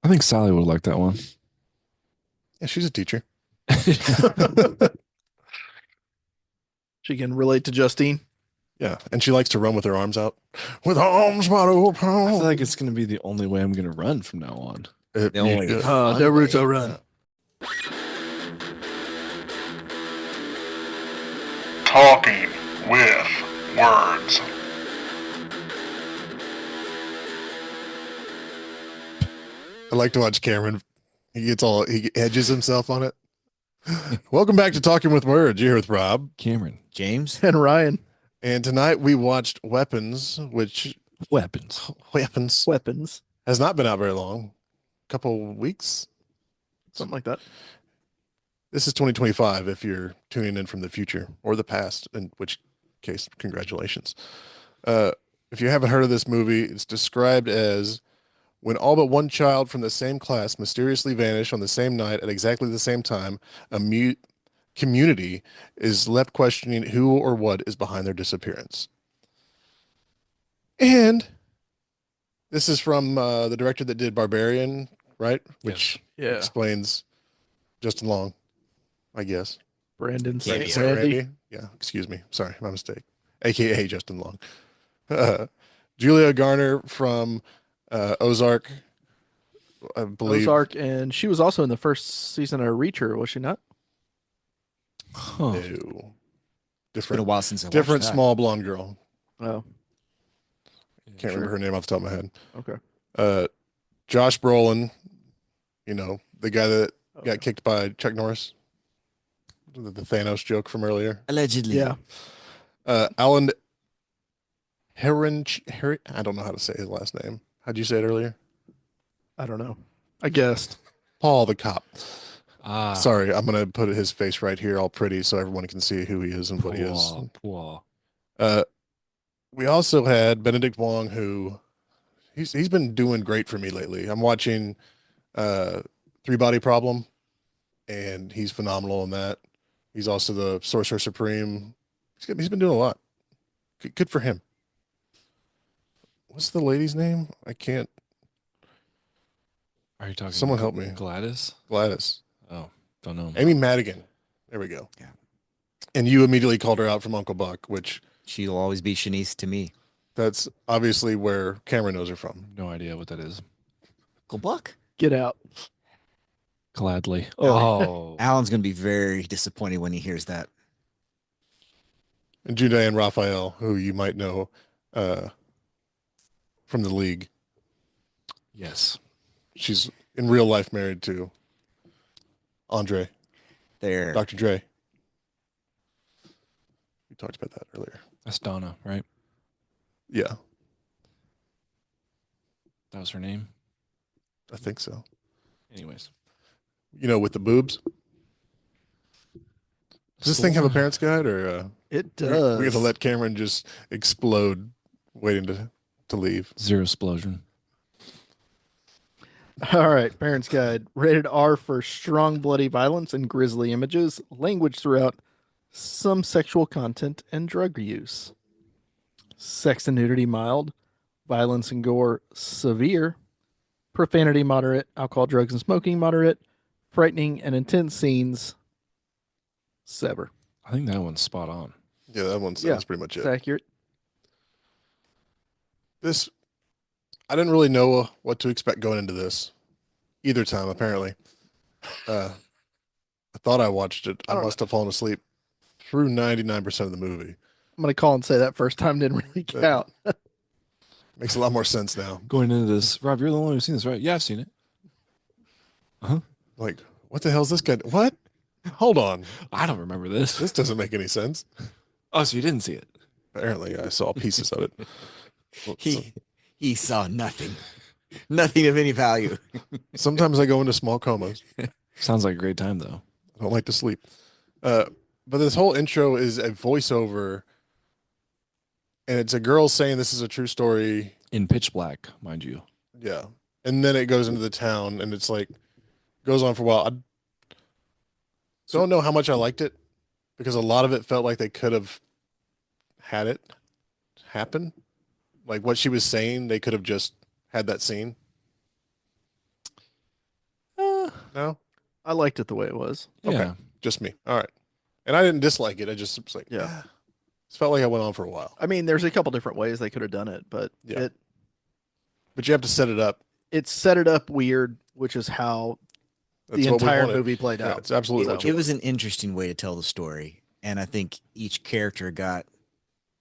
I think Sally would like that one. Yeah, she's a teacher. She can relate to Justine. Yeah, and she likes to run with her arms out. With arms wide I feel like open. it's going to be the only way I'm going to run from now on. If The you only should. Naruto way. run. Talking with words. I like to watch Cameron. He edges himself on it. Welcome back to Talking with Words. You're here with Rob. Cameron, James? And Ryan. And tonight we watched Weapons, which weapons. Weapons. has not been out very long. A couple weeks. Something like that. This is 2025 if you're tuning in from the future or the past, in which case, congratulations. If you haven't heard of this movie, it's described as when all but one child from the same class mysteriously vanish on the same night at exactly the same time, a mute community is left questioning who or what is behind their disappearance. And this is from the director that did Barbarian, right? Which Yeah. explains Justin Long, I guess. Brandon Yeah, St. yeah. Randy. Yeah, excuse me. Sorry, my mistake. AKA Justin Long. Julia Garner from Ozark, I believe. Ozark, and she was also in the first season of Reacher, was she not? Huh. No. It's been a Different, while since I watched different that. small blonde girl. Oh, Can't Sure. remember her name off the top of my head. okay. Josh Brolin, you know, the guy that got Okay. kicked by Chuck Norris. The Thanos joke from earlier. Allegedly. Yeah. Alan I don't know how to say his last name. How'd you say it earlier? I don't know. I guessed. Paul the cop. Ah, Sorry, I'm gonna put his face right here, all pretty, so everyone can see who he is and what he is. poor. Uh, we also had Benedict Wong, who he's been doing great for me lately. I'm watching Three Body Problem, and he's phenomenal in that. He's also the Sorcerer Supreme. He's been doing a lot. Good for him. What's the lady's name? I can't. Are you talking? Someone help me. Gladys? Gladys. Oh, don't know. Amy Madigan. There we go. Yeah. And you immediately called her out from Uncle Buck, which She'll always be Shanice to me. that's obviously where Cameron knows her from. No idea what that is. Uncle Buck? Get out. Gladly. Alan. Oh, Alan's going to be very disappointed when he hears that. And Judah and Raphael, who you might know from the league. yes. She's in real life married to Andre, There. Dr. Dre. We talked about that earlier. That's Donna, right? Yeah, That was her name. I think so. Anyways. You know, with the boobs. Does this thing have a parent's guide, or It we does. got to let Cameron just explode, waiting to leave? Zero explosion. All right, Parents Guide. Rated R for strong bloody violence and grisly images, language throughout, some sexual content, and drug use. Sex and nudity mild, violence and gore severe, profanity moderate, alcohol, drugs, and smoking moderate, frightening and intense scenes sever. I think that one's spot on. Yeah, that one's Yeah, that's pretty much It's it. accurate. This, I didn't really know what to expect going into this either time, apparently. I thought I watched it. I I don't must have fallen asleep through 99% of the movie. I'm gonna call and say that first time didn't really count. Makes a lot more sense now. Going into this, Rob, you're the one who's seen this, right? Yeah, I've seen it. Like, what the hell is this guy? What? Hold on. I don't remember this. This doesn't make any sense. Oh, so you didn't see it? Apparently, I saw pieces of it. He saw nothing. Nothing of any value. Sometimes I go into small comas. Sounds like a great time, though. I don't like to sleep. But this whole intro is a voiceover, and it's a girl saying this is a true story. In pitch black, mind you. Yeah. And then it goes into the town, and it's like, goes on for a while. I don't know how much I liked it because a lot of it felt like they could have had it happen. Like what she was saying, they could have just had that scene. No, I liked it the way it was. Okay. Yeah. just me. All right. And I didn't dislike it. I just was like, Yeah. it felt like I went on for a while. I mean, there's a couple different ways they could have done it, but Yeah. But you have to set it up. it set it up weird, which is how That's the what we entire wanted. movie played Yeah, out. it's absolutely what So- you It was an interesting way to tell the story, and I think each character got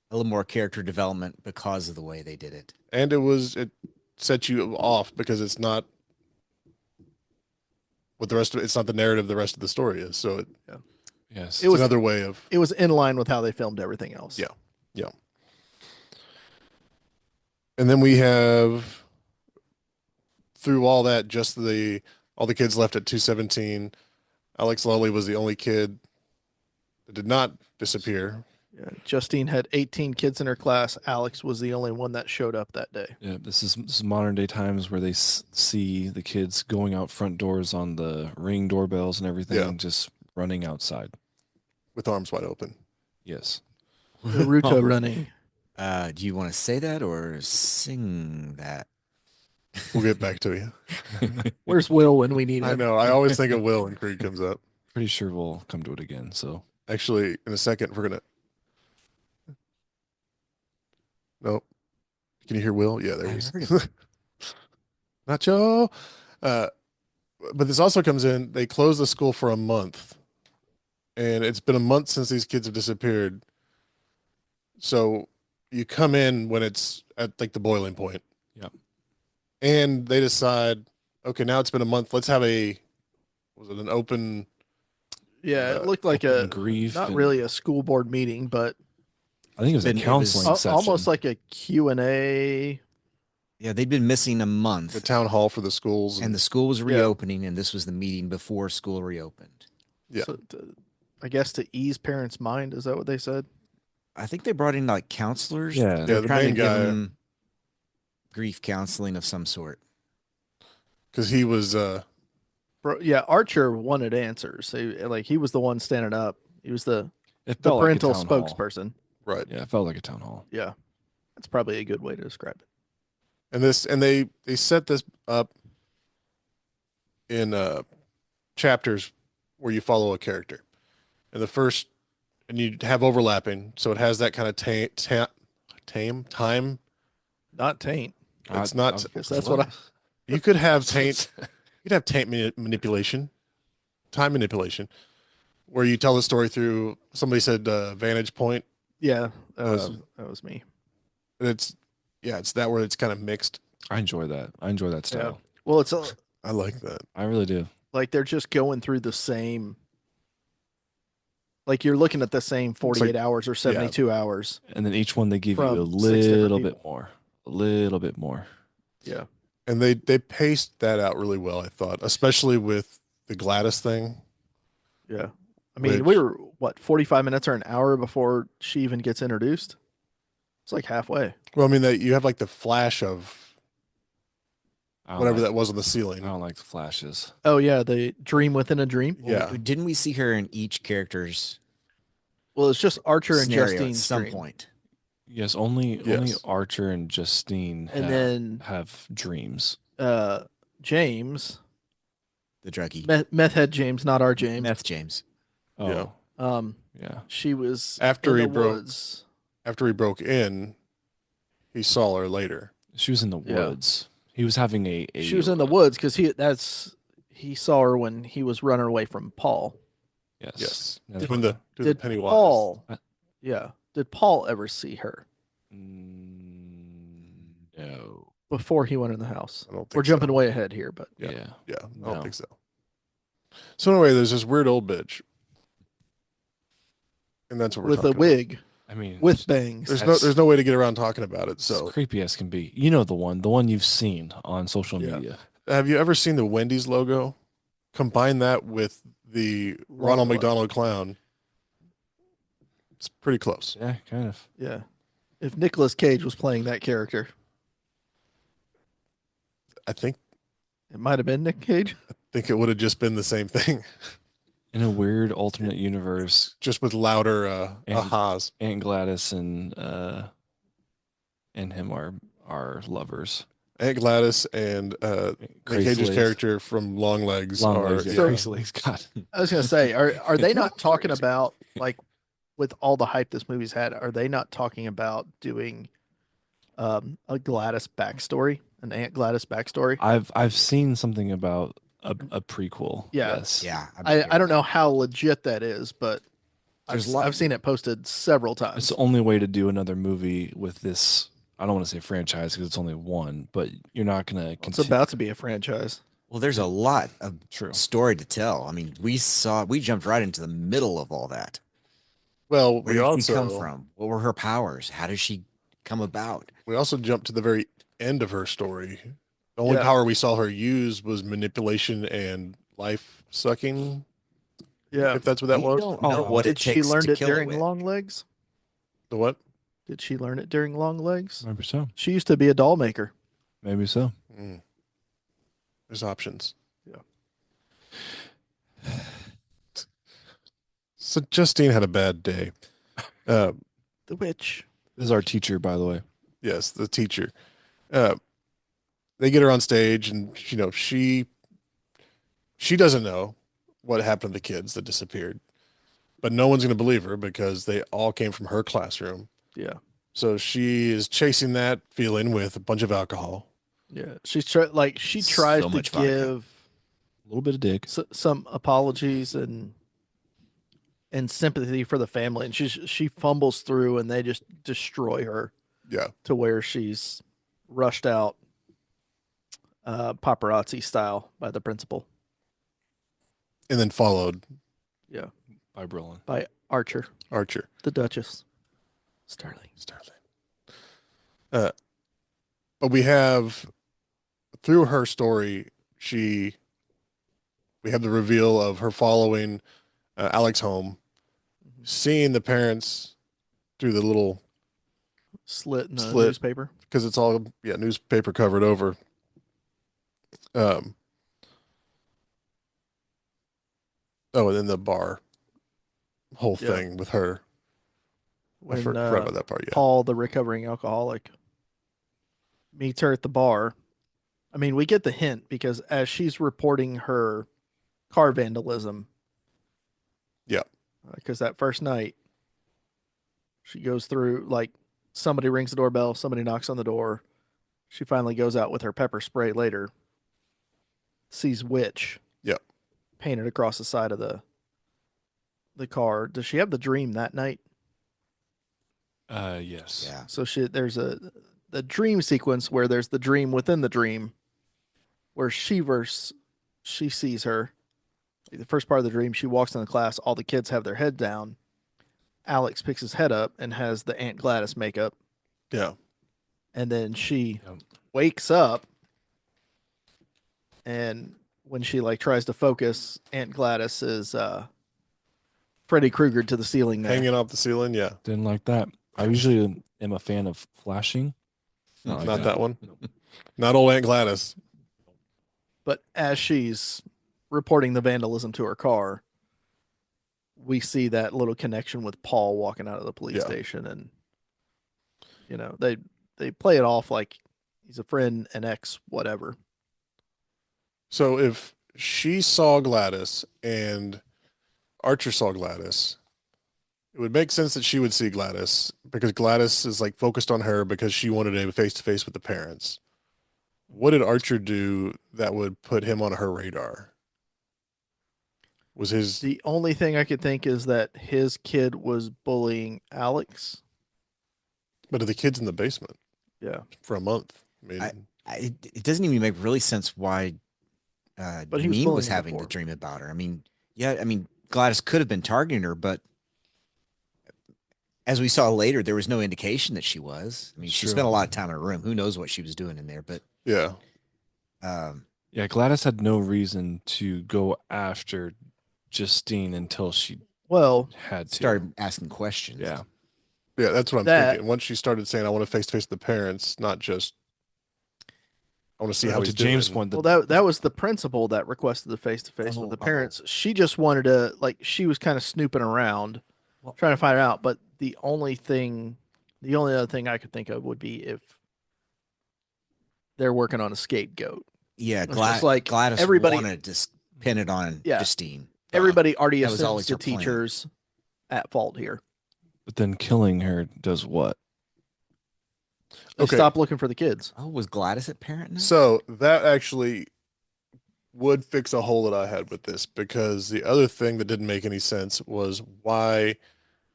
a little more character development because of the way they did it. and it sets you off because it's not what the rest of it's not the narrative the rest of the story is. So Yes. It was- another way of It was in line with how they filmed everything else. Yeah. and then we have through all that just all the kids left at 217. Alex Lully was the only kid that did not disappear. Yeah. Justine had 18 kids in her class. Alex was the only one that showed up that day. Yeah, this is modern day times where they see the kids going out front doors on the Ring doorbells and everything, Yeah. just running outside. With arms wide open. Yes. Naruto running. Do you want to say that or sing that? We'll get back to you. Where's Will when we need him? I know. I always think of Will when Creed comes up. Pretty sure we'll come to it again. So Actually, in a second, we're gonna. Nope. Can you hear Will? Yeah, there I he is. heard Nacho. But this also comes in. They close the school for a month, and it's been a month since these kids have disappeared. So you come in when it's at like the boiling point. Yep. And they decide, okay, now it's been a month. Let's have was it an open? Yeah, it looked like a open grief. not and- really a school board meeting, but I think it was a It was counseling session. almost like a Q&A. Yeah, they'd been missing a month, The town hall for the schools. and the school was reopening, and this was the meeting before school reopened. Yeah. So I guess to ease parents' mind, is that what they said? I think they brought in like counselors. Yeah. Yeah, They're the trying to main give guy. them grief counseling of some sort. because he was Bro, yeah, Archer wanted answers. He was the one standing up. He was the It the felt like a parental town hall. spokesperson. right. Yeah, it felt like a town hall. Yeah, that's probably a good way to describe it. And they set this up in chapters where you follow a character. And the first, and you have overlapping, so it has that kind of time. Not taint. It's not- Because that's what I. You could have taint. You'd have taint manipulation, time manipulation, where you tell the story through. Somebody said vantage point. Yeah, that was me. And it's that where it's kind of mixed. I enjoy that. I enjoy that style. Well, it's I like that. I really do. like they're just going through the same. Like you're looking at the same 48 hours or 72 hours. And then each one they give you From a 6 different little bit people. more. A little bit more. Yeah. And they paced that out really well, I thought, especially with the Gladys thing. Yeah. I mean, Which- we were, 45 minutes or an hour before she even gets introduced? It's like halfway. Well, I mean that you have like the flash of I don't whatever like, that was on the ceiling. I don't like the flashes. Oh, yeah. The dream within a dream. Yeah. Didn't we see her in each character's Well, it's just Archer and scenario Justine's at some dream. point? Yes, only Yes. Archer and Justine And then have dreams. James, The druggie. meth head James, not our James. Meth James. Oh, Yeah. yeah. She was After in he the broke- woods. After he broke in, he saw her later. She was in the Yeah. woods. He was having a She was in the woods because he saw her when he was running away from Paul. Yes. Yes. Yeah, Doing the Did Pennywise. Paul? What? Yeah. Did Paul ever see her No. before he went in the house? I don't think We're jumping so. way ahead here, but Yeah. Yeah. Yeah, I No. don't think so. So anyway, there's this weird old bitch. And that's what we're with a talking about. wig, I mean, with bangs. There's no way to get around talking about it. it's So creepy as can be. You know the one you've seen on social Yeah. media. have you ever seen the Wendy's logo? Combine that with the Ronald McDonald clown. It's pretty close. Yeah, kind of. Yeah. If Nicolas Cage was playing that character, I think it might have been Nick Cage. it would have just been the same thing, In a weird alternate universe, just with louder And- ahas. Aunt Gladys and him are lovers. Aunt Gladys and Nick Crazy Cage's Legs. character from Long Legs Long are legs, yeah, So- crazy legs. God, I was gonna say, are they not talking about, like, with all the hype this movie's had? Are they not talking about doing a Gladys backstory, an Aunt Gladys backstory? I've seen something about a prequel. Yeah. Yes. Yeah, I don't know how legit that is, but There's a lot- I've seen it posted several It's times. the only way to do another movie with this. I don't want to say franchise because it's only one, but you're not gonna It's continue. about to be a franchise. Well, there's a lot of True. story to tell. I mean, we jumped right into the middle of all that. Well, Where did she come from? What were her powers? How does she come about? we also jumped to the very end of her story. The only Yeah. power we saw her use was manipulation and life sucking. Yeah. If that's what that We was. don't know what Did it she takes learn to it kill during it with. Long Legs? The what? Did she learn it during Long Legs? Maybe so. She used to be a doll maker. Maybe so. Mm. There's options. Yeah. So Justine had a bad day. The witch. This is our teacher, by the way. Yes, the teacher. They get her on stage, and she doesn't know what happened to the kids that disappeared, but no one's going to believe her because they all came from her classroom. Yeah. So she is chasing that feeling with a bunch of alcohol. Yeah. She tries So to much vodka. give A little bit of dick. some apologies and sympathy for the family, and she fumbles through, and they just destroy her Yeah, to where she's rushed out, paparazzi style by the principal. and then followed Yeah. By Brolin. By Archer, Archer. the Duchess, Starling. But we have through her story, we have the reveal of her following Alex home, seeing the parents through the little Slit in the Slit. newspaper. because it's all newspaper covered over. Oh, and then the bar whole Yeah. thing with her. I When forgot about that part. Yeah, Paul, the recovering alcoholic, meets her at the bar. I mean, we get the hint because as she's reporting her car vandalism. Yeah. Because that first night, she goes through, like, somebody rings the doorbell, somebody knocks on the door. She finally goes out with her pepper spray later, sees witch. Yeah. Painted across the side of the car. Does she have the dream that night? Yes. Yeah. So there's the dream sequence where there's the dream within the dream, where she sees her. The first part of the dream, she walks into class, all the kids have their head down. Alex picks his head up and has the Aunt Gladys makeup, yeah. and then she Yep. wakes up, and when she tries to focus, Aunt Gladys is Freddy Krueger to the ceiling there. Hanging off the ceiling. Yeah, Didn't like that. I usually am a fan of flashing. Not like not that one. Not old Aunt Gladys. But as she's reporting the vandalism to her car, we see that little connection with Paul walking out of the police Yeah. station, and they play it off like he's a friend, an ex, whatever. So if she saw Gladys and Archer saw Gladys, it would make sense that she would see Gladys because Gladys is focused on her because she wanted a face to face with the parents. What did Archer do that would put him on her radar? Was his The only thing I could think is that his kid was bullying Alex. but the kid's in the basement Yeah. for a month. I mean, It doesn't even make really sense why But he was Dean was bullying her having before. the dream about her. I mean, Gladys could have been targeting her, but as we saw later, there was no indication that she was. I mean, she Sure. spent a lot of time in her room. Who knows what she was doing in there? But yeah. Yeah, Gladys had no reason to go after Justine until she Well, had to. started asking questions. Yeah. Yeah, that's what I'm That- thinking. Once she started saying, I want to face to face with the parents, not just, I want to see how But he's to James' doing. point, that was the principal that requested the face to face with the parents. She just wanted to, she was kind of snooping around, trying to find out. But the only other thing I could think of would be if they're working on a scapegoat. Yeah, It's just like Gladys everybody- wanted to pin it on Yeah. Justine. Everybody already that was assumes always the her plan. teacher's at fault here. But then killing her does what? They Okay. stop looking for the kids. Oh, was Gladys at parent night? So that actually would fix a hole that I had with this, because the other thing that didn't make any sense was why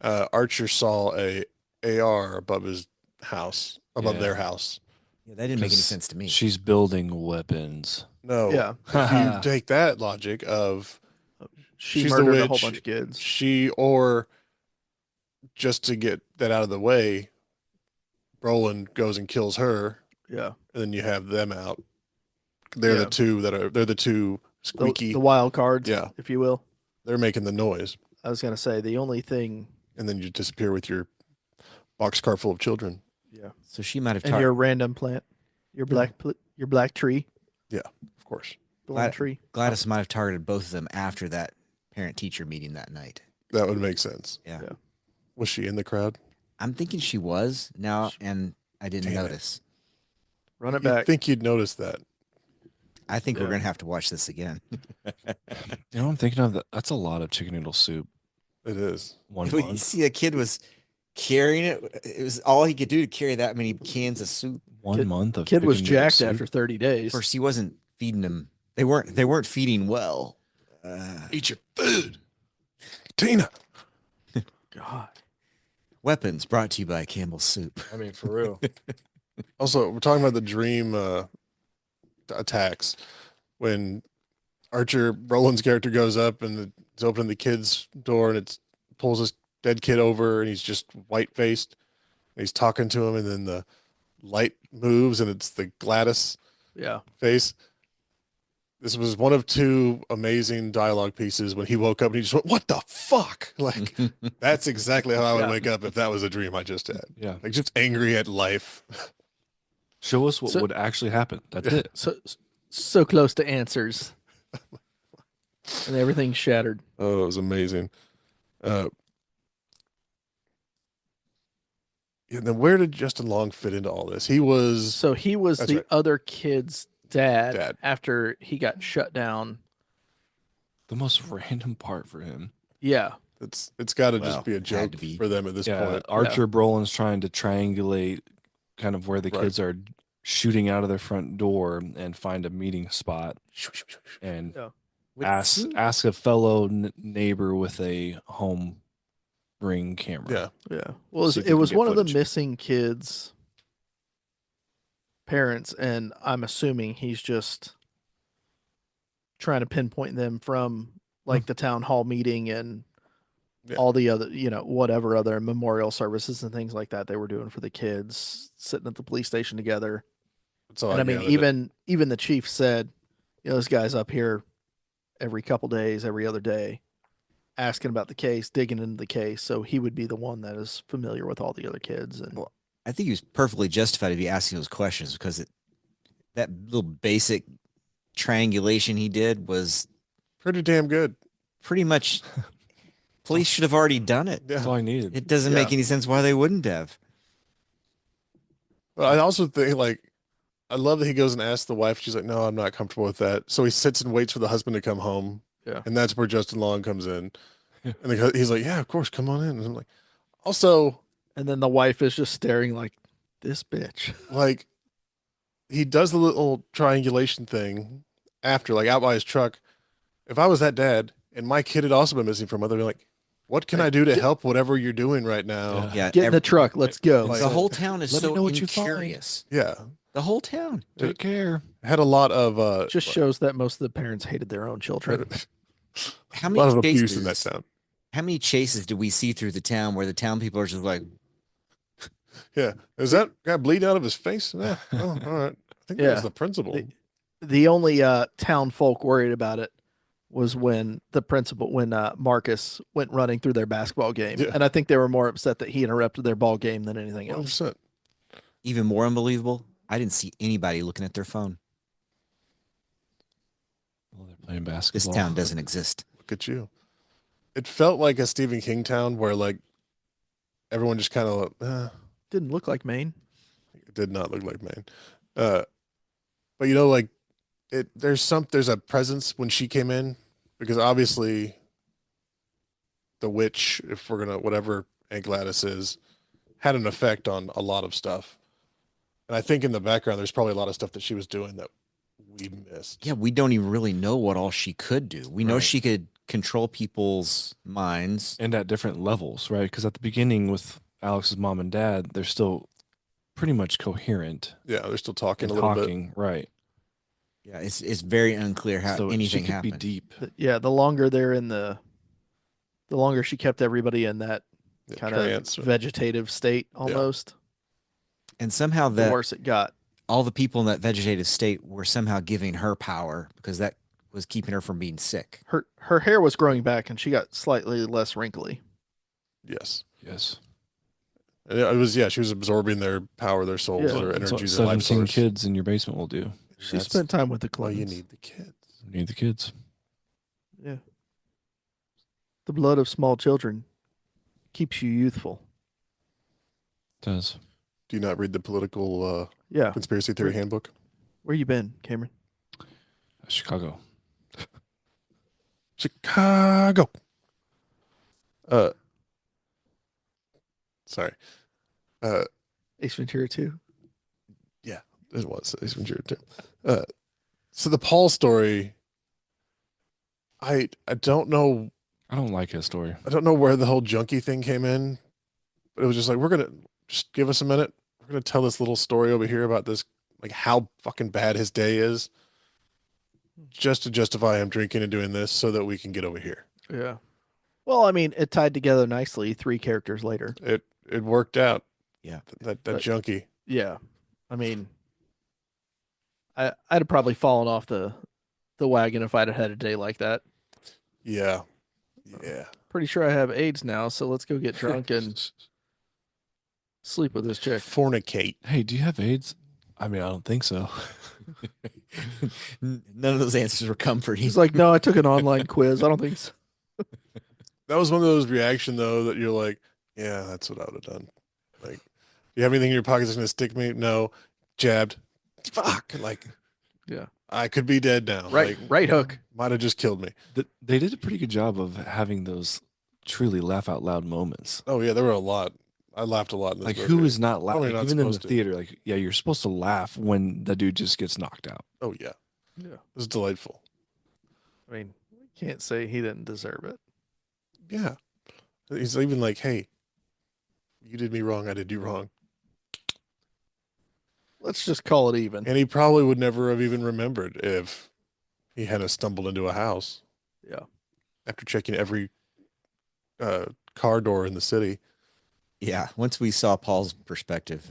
Archer saw a AR above his house, above Yeah. their house. Yeah, that didn't make any 'Cause sense to me. She's building weapons. No, Yeah. if you take that logic of She She's the murdered a whole witch. bunch of kids. she, or just to get that out of the way, Brolin goes and kills her, Yeah. and then you have them out. They're Yeah. the two The, squeaky. the wild cards, Yeah. if you will. They're making the noise, I was gonna say the only thing. and then you disappear with your boxcar full of children. Yeah. So she might have And your random plant, your black tree, Of course, the one Glad- tree. Gladys might have targeted both of them after that parent-teacher meeting that night. that would make sense. Yeah. Yeah. Was she in the crowd? I'm thinking she was now, and I didn't Damn it. notice. Run it You'd back. think you'd notice that. I think we're Yeah. gonna have to watch this again. You know what I'm thinking of? That's a lot of chicken noodle soup. It is. One You month. see, a kid was carrying it. It was all he could do to carry that many cans of soup. One Kid- month of Kid was chicken noodle jacked soup. after 30 days. First, he wasn't feeding them. They weren't feeding well. Eat your food, Tina. God. Weapons brought to you by Campbell's Soup. I mean, for real. Also, we're talking about the dream attacks. When Archer Roland's character goes up and it's opening the kid's door, and it pulls this dead kid over, and he's just white faced. He's talking to him, and then the light moves, and it's the Gladys Yeah. face. This was one of two amazing dialogue pieces when he woke up and he just went, "What the fuck?" Like, that's exactly how I would Yeah. wake up if that was a dream I just had. Yeah. Like, just angry at life. Show us what So- would actually happen. That's it. So close to answers. And everything's shattered. Oh, it was amazing. And then where did Justin Long fit into all this? He was So he was That's the right. other kid's dad, Dad. after he got shut down. The most random part for him. Yeah. it's got to Well, just be a had joke to be. for them at this Yeah, point. Archer Brolin's trying to triangulate kind of where the Right. kids are shooting out of their front door and find a meeting spot and Yeah. ask a fellow neighbor with a home ring camera. Yeah. Yeah. Well, See if it you was can get one of the footage. missing kids' parents, and I'm assuming he's just trying to pinpoint them from like the town hall meeting and Yeah. all the other, whatever other memorial services and things like that they were doing for the kids, sitting at the police station together. That's all And I mean, gathered. even the chief said, this guy's up here every couple days, every other day, asking about the case, digging into the case. So he would be the one that is familiar with all the other kids. And Well, I think he was perfectly justified to be asking those questions because that little basic triangulation he did was pretty damn good. pretty much. Police should have already done it. That's Yeah. all I needed. It doesn't make any sense why they wouldn't have. But I also think, like, I love that he goes and asks the wife. She's like, "No, I'm not comfortable with that." So he sits and waits for the husband to come home. Yeah. And that's where Justin Long comes in. And he's like, "Yeah, of course, come on in." And I'm like, also, then the wife is just staring like, this bitch. like, he does the little triangulation thing after, like, out by his truck. If I was that dad and my kid had also been missing from mother, I'd be like, what can I do to help whatever you're doing right now? Yeah, Get in the truck. Let's go. Like- the whole town is Let me so know what you find. incurious. Yeah. The whole town. Take care. Had a lot of Just shows that most of the parents hated their own children. How a lot of many abuse in that chases? town. How many chases do we see through the town where the town people are just like, Yeah. Is that guy bleed out of his face? Yeah. Oh, all right. I think that Yeah. was the principal. The only town folk worried about it was when Marcus went running through their basketball game. Yeah. And I think they were more upset that he interrupted their ball game than anything else. 100%. even more unbelievable? I didn't see anybody looking at their phone. Well, they're playing This basketball. town doesn't exist. Look at you. It felt like a Stephen King town where, like, everyone just kind of Didn't look like Maine. it did not look like Maine. But like there's a presence when she came in because obviously the witch, if we're gonna whatever Aunt Gladys is, had an effect on a lot of stuff. And I think in the background there's probably a lot of stuff that she was doing that we missed. Yeah, we don't even really know what all she could do. We know Right. she could control people's minds. And at different levels, right? Because at the beginning with Alex's mom and dad, they're still pretty much coherent Yeah, they're still talking and a little bit. talking, right? Yeah, it's very unclear how So anything she could happened. be deep. Yeah, the longer they're in the longer she kept everybody in that Yeah, kind of trance. vegetative state almost, And somehow the that worse it got. all the people in that vegetative state were somehow giving her power because that was keeping her from being sick. Her hair was growing back and she got slightly less wrinkly. Yes. Yes. And it was she was absorbing their power, their souls, Yeah. their That's what energies, their life 17 source. kids in your basement will do. She That's spent time with the Well, Clintons. you need the kids. You need the kids. Yeah. The blood of small children keeps you youthful. Does. Do you not read the political Yeah. conspiracy theory Right. handbook? Where you been, Cameron? Chicago. Chicago. Sorry. Ace Ventura 2. It was Ace Ventura too. So the Paul story, I don't know. I don't like his story. I don't know where the whole junkie thing came in, but it was just like, we're gonna just give us a minute. We're gonna tell this little story over here about this, like how fucking bad his day is, just to justify him drinking and doing this, so that we can get over here. Yeah. Well, I mean, it tied together nicely 3 characters later. It worked out. Yeah. That But- junkie. Yeah. I mean, I'd have probably fallen off the wagon if I'd have had a day like that. Yeah. Yeah. Pretty sure I have AIDS now, so let's go get drunk and sleep with this chick. Fornicate. Hey, do you have AIDS? I mean, I don't think so. None of those answers were comforting. He's like, no, I took an online quiz. I don't think so. That was one of those reaction though that you're like, yeah, that's what I would have done. Like, do you have anything in your pocket that's gonna stick me? No. Jabbed. Fuck. Like, Yeah. I could be dead now. Right, Like, right hook. might have just killed me. They did a pretty good job of having those truly laugh out loud moments. Oh yeah, there were a lot. I laughed a lot in this Like, movie. who is not Probably laughing? not Even in the supposed to. theater, like, yeah, you're supposed to laugh when the dude just gets knocked out. Oh yeah. Yeah. It was delightful. I mean, can't say he didn't deserve it. Yeah. He's even like, hey, you did me wrong, I did you wrong. Let's just call it even. And he probably would never have even remembered if he hadn't stumbled into a house Yeah. after checking every car door in the city. Yeah. Once we saw Paul's perspective,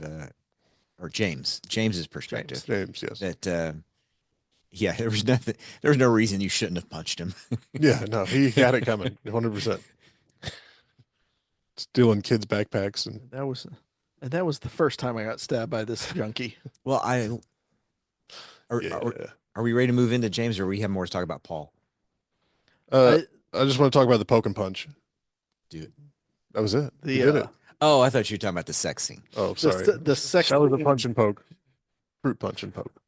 or James's perspective, James, yes. that yeah, there was nothing. There was no reason you shouldn't have punched him. Yeah, no, he had it coming, 100%. Stealing kids' backpacks and That was the first time I got stabbed by this junkie. Well, are, yeah. are we ready to move into James, or we have more to talk about Paul? I just want to talk about the poke and punch. Dude. That was it. The He did it. Oh, I thought you were talking about the sex scene. Oh, sorry. the sex That was a punch and poke. Fruit punch and poke.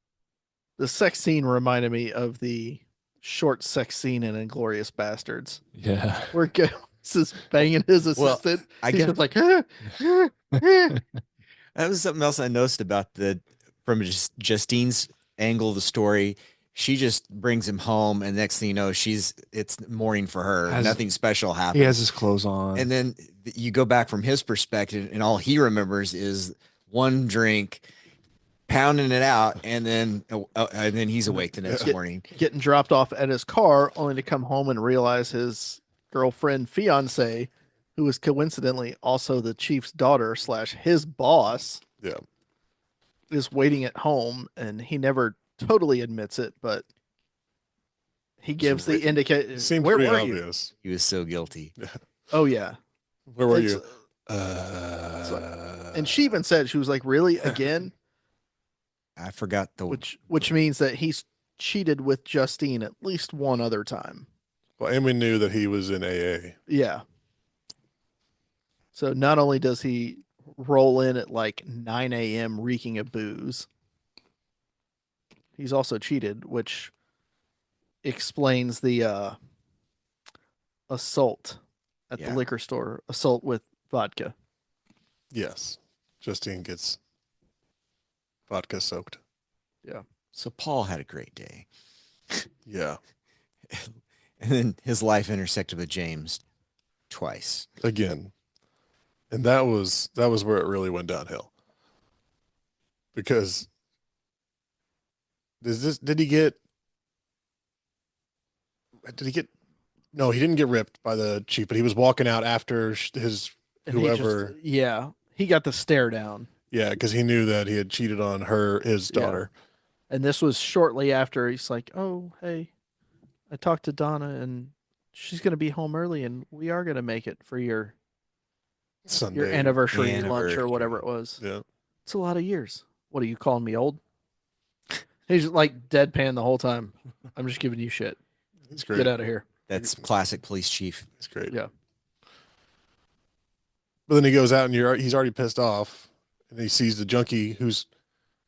the sex scene reminded me of the short sex scene in Inglorious Bastards, Yeah. where Ghost is banging his Well, assistant. I He's get just like, that was something else I noticed about from Justine's angle of the story. She just brings him home, and next thing you know, it's morning for her. Has- Nothing special happens. He has his clothes on. And then you go back from his perspective, and all he remembers is one drink, pounding it out, and then he's awake the next Yeah. morning. getting dropped off at his car, only to come home and realize his girlfriend, fiance, who is coincidentally also the chief's daughter / his boss, Yeah. is waiting at home, and he never totally admits it, but he gives the It indicate. seemed Where pretty were you? obvious. He was so guilty. Oh yeah, Where were It's- you? And she even said, she was like, "Really again?" I forgot the Which means that he's cheated with Justine at least one other time. Well, and we knew that he was in AA. Yeah. So not only does he roll in at like 9 a.m. reeking of booze, He's also cheated, which explains the assault at the Yeah. liquor store, assault with vodka. Yes. Justine gets vodka soaked. So Paul had a great day. Yeah. And then his life intersected with James twice. Again. And that was where it really went downhill. Because did he get no, he didn't get ripped by the chief, but he was walking out after his And he just- whoever. he got the stare down. Yeah, because he knew that he had cheated on his Yeah. daughter. And this was shortly after he's like, "Oh, hey, I talked to Donna and she's going to be home early and we are going to make it for your Sunday. anniversary lunch or Anniversary. whatever it was." Yeah. It's a lot of years. What are you calling me old? He's like deadpan the whole time. I'm just giving you shit. He's great. Get out of here. That's classic police chief. He's great. Yeah. But then he goes out and he's already pissed off, and he sees the junkie who's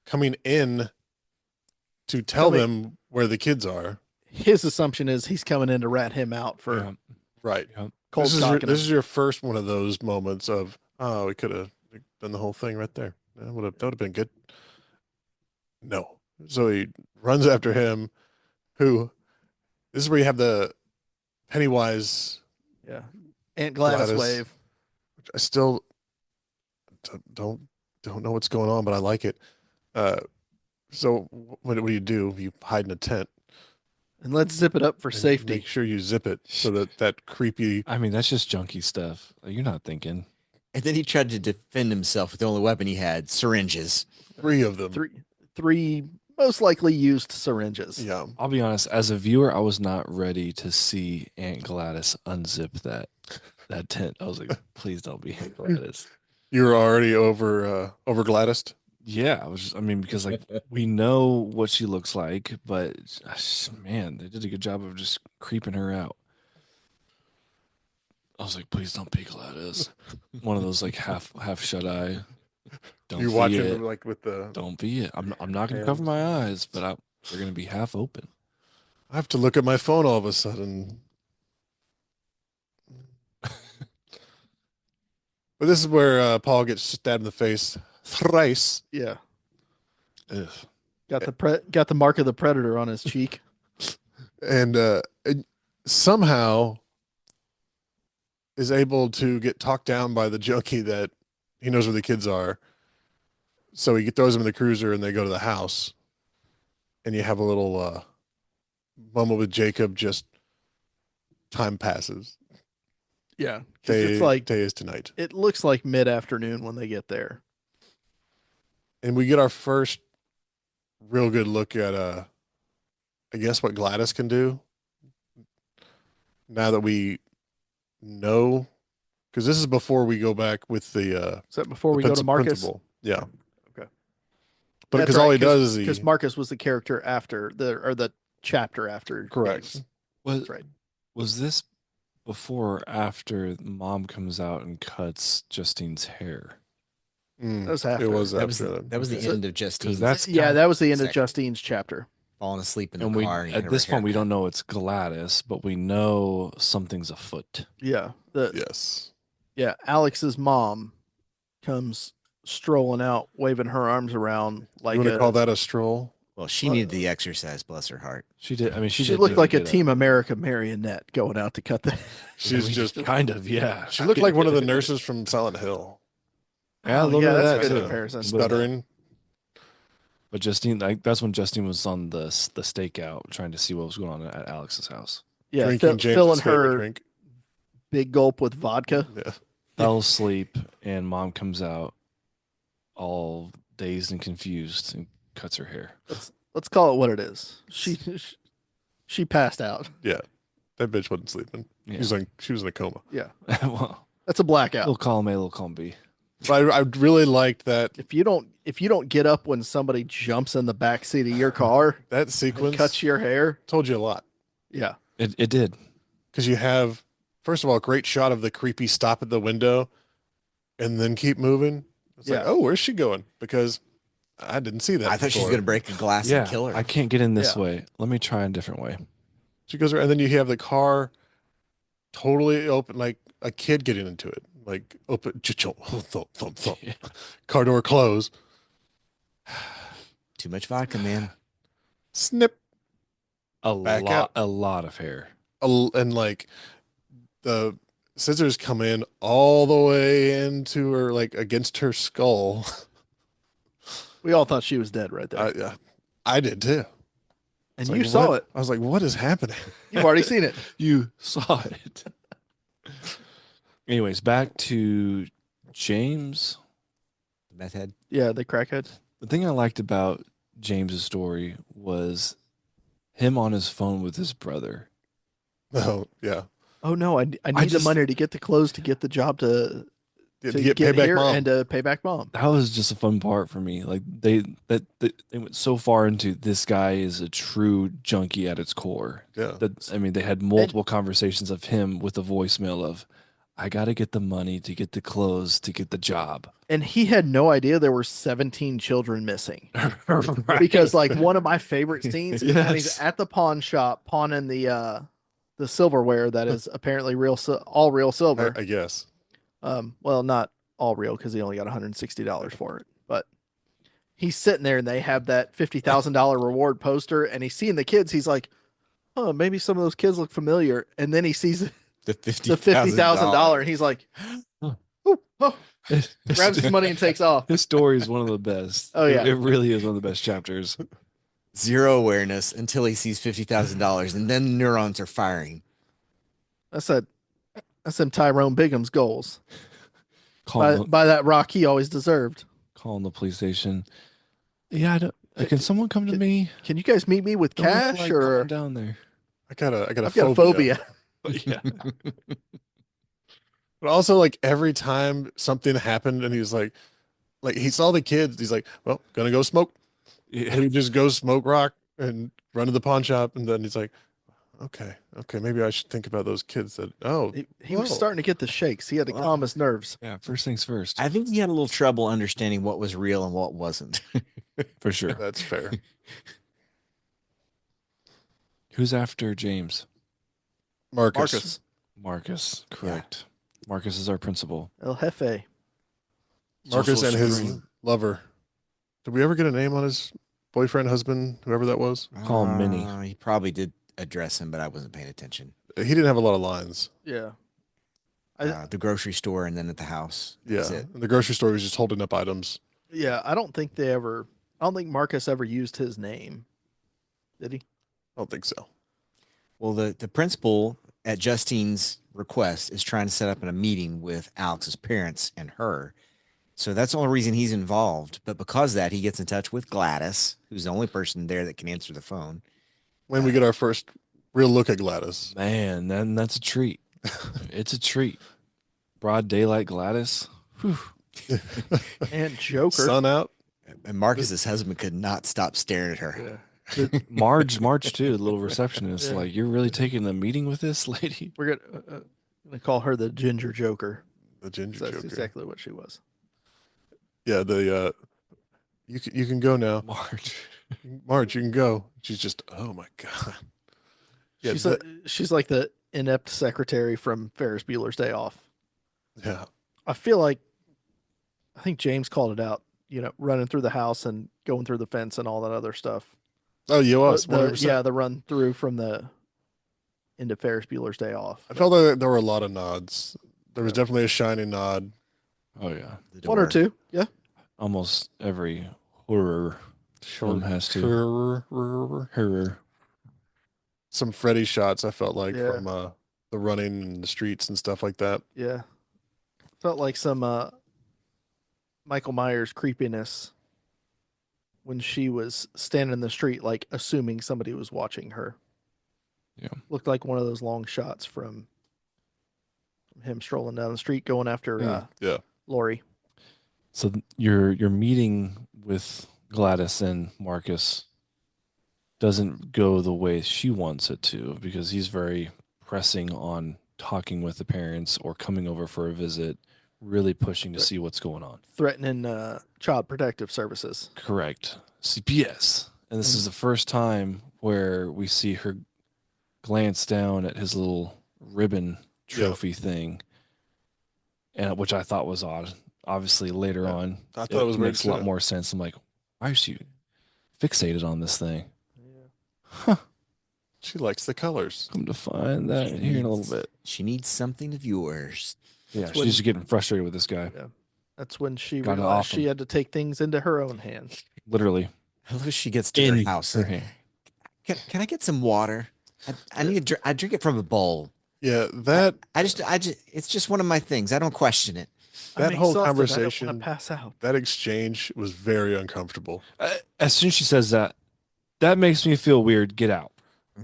coming in to tell them where the kids are. His assumption is he's coming in to rat him out for Yeah. Right. cold This talking is him. your first one of those moments of, oh, we could have done the whole thing right there. That would have been good. No. So he runs after him. This is where you have the Pennywise. Yeah. Aunt Gladys, Gladys. wave. I still don't know what's going on, but I like it. So what do? You hide in a tent And let's zip it up for and safety. Make sure you zip it so that creepy. I mean, that's just junky stuff. You're not thinking. And then he tried to defend himself with the only weapon he had, syringes. 3 of them. Three most likely used syringes. Yeah. I'll be honest. As a viewer, I was not ready to see Aunt Gladys unzip that tent. I was like, please don't be Aunt Gladys. You were already over Gladys. Yeah, I was just, I mean, because like we know what she looks like, but man, they did a good job of just creeping her out. I was like, please don't be Gladys. One of those like half shut eye. Don't You be watching it. them like with the. Don't be it. I'm not gonna cover my eyes, but they're gonna be half open. I have to look at my phone all of a sudden. But this is where Paul gets stabbed in the face thrice. Yeah. Ugh. Got the mark of the predator on his cheek. And somehow is able to get talked down by the junkie that he knows where the kids are. So he throws them in the cruiser and they go to the house. And you have a little moment with Jacob. Just time passes. Yeah. 'Cause it's like day is tonight. it looks like mid-afternoon when they get there. And we get our first real good look at I guess what Gladys can do now that we know, because this is before we go back with the Is that before we the go to Marcus? principal. Yeah. Okay. But That's because all right, he does is because Marcus was the character after the chapter after. correct. James. Was That's right. was this before or after Mom comes out and cuts Justine's hair? Mm, That was after. it was That was after that was the So- end of Justine that's Yeah, that was the end of Section. Justine's chapter. falling asleep in the and we car. And at this point we don't know it's Gladys, but we know something's afoot. Yeah. Yes. Yeah, Alex's mom comes strolling out, waving her arms around like you want to a, call that a stroll? Well, she needed the exercise, bless her heart. She did. I mean, she did looked do like a good Team America marionette going out to cut the. She's I mean, just kind of, yeah. she looked like one of the nurses from Silent Hill. Yeah, a Oh, little yeah, bit of that's that a good too. comparison. Stuttering. But Justine, like that's when Justine was on the stakeout, trying to see what was going on at Alex's house. Yeah, Drinking James's filling favorite her drink. big gulp with vodka. Yeah. Fell asleep, and Mom comes out, all dazed and confused, and cuts her hair. Let's call it what it is. She passed out. Yeah. That bitch wasn't sleeping. Yeah. She was in a coma. Yeah, Well, that's a blackout. little column A, little column B. But I really liked that If you don't get up when somebody jumps in the back seat of your car that and sequence cuts your hair, told you a lot. yeah, It did. Because you have, first of all, a great shot of the creepy stop at the window and then keep moving. It's like, Yeah. oh, where's she going? Because I didn't see that. I thought she was before. going to break a glass Yeah, and kill her. I can't get in this Yeah. way. Let me try a different way. She goes around, and then you have the car totally open, like a kid getting into it, like open, thump, thump, thump. Yeah. Car door close, Too much vodka, man. snip, A Back lot, out. a lot of hair. and like the scissors come in all the way into her, like against her skull. We all thought she was dead right there. I did too. and It's you like, saw what? it. I was like, what is happening? You've already seen it. You saw it. Anyways, back to James. Meth head. Yeah, the crackhead. The thing I liked about James's story was him on his phone with his brother. Oh yeah, Oh no, I need the just- money to get the clothes to get the job to to get payback here mom. and to pay back mom. That was just a fun part for me. Like they went so far into this guy is a true junkie at its core. Yeah, That I mean, they had multiple conversations of him with a voicemail of, "I got to get the money to get the clothes to get the job." And he had no idea there were 17 children missing. Right. Because like one of my favorite scenes is when he's Yes. at the pawn shop pawning the silverware that is apparently all real silver. I guess. Well, not all real because he only got $160 for it, but he's sitting there and they have that $50,000 reward poster and he's seeing the kids. He's like, oh, maybe some of those kids look familiar. And then he sees The the $50,000 and he's like, Huh. oh, grabs his money and takes off. His story is one of the best. Oh, yeah. It really is one of the best chapters. Zero awareness until he sees $50,000, and then neurons are firing. That's them Tyrone Bigham's goals. Calling, By that rock he always deserved. calling the police station. Yeah, I don't, can someone come to can- me? Can you guys meet me with Don't look cash like or going down there? I got a I've got a phobia. phobia. Yeah. But also, like every time something happened, and he's like he saw the kids, he's like, "Well, gonna go smoke." And he just goes smoke rock and run to the pawn shop, and then he's like, "Okay, maybe I should think about those kids." That He was Whoa. starting to get the shakes. He had to Wow. calm his nerves. Yeah, first things first. I think he had a little trouble understanding what was real and what wasn't. For sure. that's fair. Who's after James? Marcus. Marcus, correct. Marcus is our principal. El Jefe. Marcus Social and his screen. lover. Did we ever get a name on his boyfriend, husband, whoever that was? Call him Minnie. He probably did address him, but I wasn't paying attention. He didn't have a lot of lines. Yeah. The grocery store and then at the house. Yeah, That's it. in the grocery store, he was just holding up items. Yeah. I don't think Marcus ever used his name. Did he? I don't think so. Well, the principal at Justine's request is trying to set up a meeting with Alex's parents and her. So that's the only reason he's involved. But because of that, he gets in touch with Gladys, who's the only person there that can answer the phone. When we get our first real look at Gladys, Man, then that's a treat. It's a treat. Broad daylight Gladys. Whew. And Joker. sun out. And Marcus's husband could not stop staring at her. Yeah. Marge too, the little receptionist. Yeah. Like, you're really taking a meeting with this lady? We're gonna call her the Ginger Joker. The ginger So that's Joker. exactly what she was. Yeah, you can go now, Marge. You can go. She's just, oh my god. Yeah, She's like the inept secretary from Ferris Bueller's Day Off. yeah. I think James called it out. Running through the house and going through the fence and all that other stuff. Oh, you was The- 100%. yeah, the run through from the into Ferris Bueller's Day Off. I felt like there were a lot of nods. There was Yeah. definitely a shining nod. Oh, yeah. The One or door. two. Yeah. Almost every horror film has to. Horror. Some Freddy shots I felt like Yeah. from the running in the streets and stuff like that. Yeah. Felt like some Michael Myers creepiness when she was standing in the street, like assuming somebody was watching her. Yeah. Looked like one of those long shots from him strolling down the street going after Yeah. Lori. So your meeting with Gladys and Marcus doesn't go the way she wants it to, because he's very pressing on talking with the parents or coming over for a visit, really pushing to see what's going on. Threatening Child Protective Services. Correct. CPS. And this is the first time where we see her glance down at his little ribbon trophy thing, and which I thought was odd. Obviously, later on, I thought it was weird makes a lot too. more sense. I'm like, why is she fixated on this thing? She likes the colors. Come to find that here in a little bit. She needs something of yours. Yeah, That's when- she's getting frustrated with this guy. That's when she Got it realized off she him. had to take things into her own hands. Literally I love she gets to in her house. her hand. Can I get some water? I need a drink. I drink it from a bowl. Yeah, that I just it's just one of my things. I don't question it. That I'm whole exhausted. I don't conversation- want to pass out. that exchange was very uncomfortable. As soon as she says that, that makes me feel weird. Get out.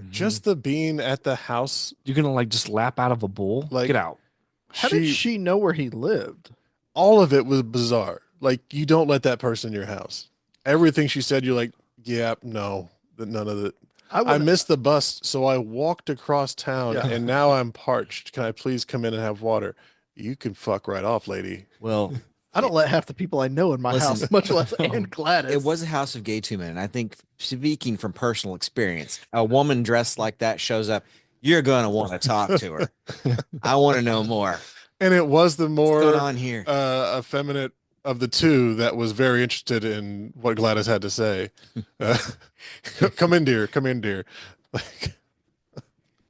Just the being at the house, You're gonna like just lap out of a bowl. Like- Get out. How did she know where he lived? all of it was bizarre. Like, you don't let that person in your house. Everything she said, you're like, yeah, no, none of it. I wouldn't- missed the bus, so I walked across town, Yeah. and now I'm parched. Can I please come in and have water? You can fuck right off, lady. Well, I don't let half the people I know in my Listen, house, much less Ann Gladys. it was a house of gay two men. And I think, speaking from personal experience, a woman dressed like that shows up. You're gonna want to talk to her. I want to know more. And it was the What's more going on here? effeminate of the two that was very interested in what Gladys had to say. Come in, dear. Come in, dear. Like,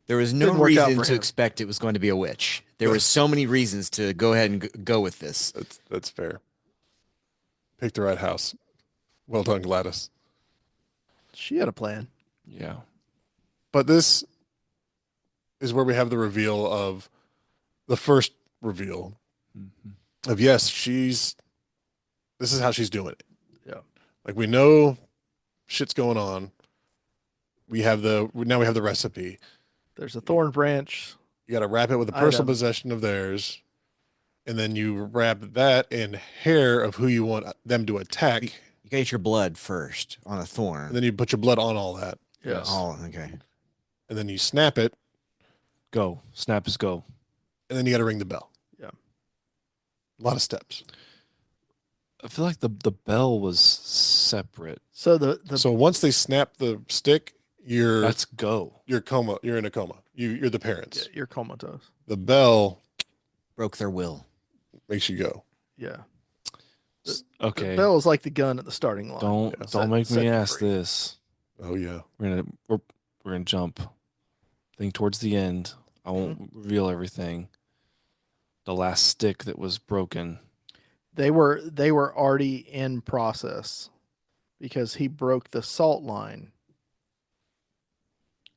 There was no didn't work out reason for to him. expect it was going to be a witch. There were so many reasons to go ahead and go with this. that's fair. Pick the right house. Well done, Gladys. She had a plan. Yeah. But this is where we have the reveal of the first reveal of yes, this is how she's doing it. Yeah. Like, we know shit's going on. Now we have the recipe. There's a thorn branch. You got to wrap it with a personal Item. possession of theirs, and then you wrap that in hair of who you want them to attack, You get your blood first on a and thorn. then you put your blood on all that, Yes. Oh, okay. and then you snap it, Go. Snap is go. and then you got to ring the bell. Yeah. A lot of steps. I feel like the bell was separate. So the So once they snap the stick, you're That's go. You're in a coma. You're the parents. you're comatose. The bell Broke their will. makes you go. Yeah. Okay. The bell is like the gun at the starting line. Don't Yeah. don't make Set me you ask free. this. Oh yeah. We're gonna jump. I think towards the end. I won't reveal everything. The last stick that was broken. They were already in process because he broke the salt line.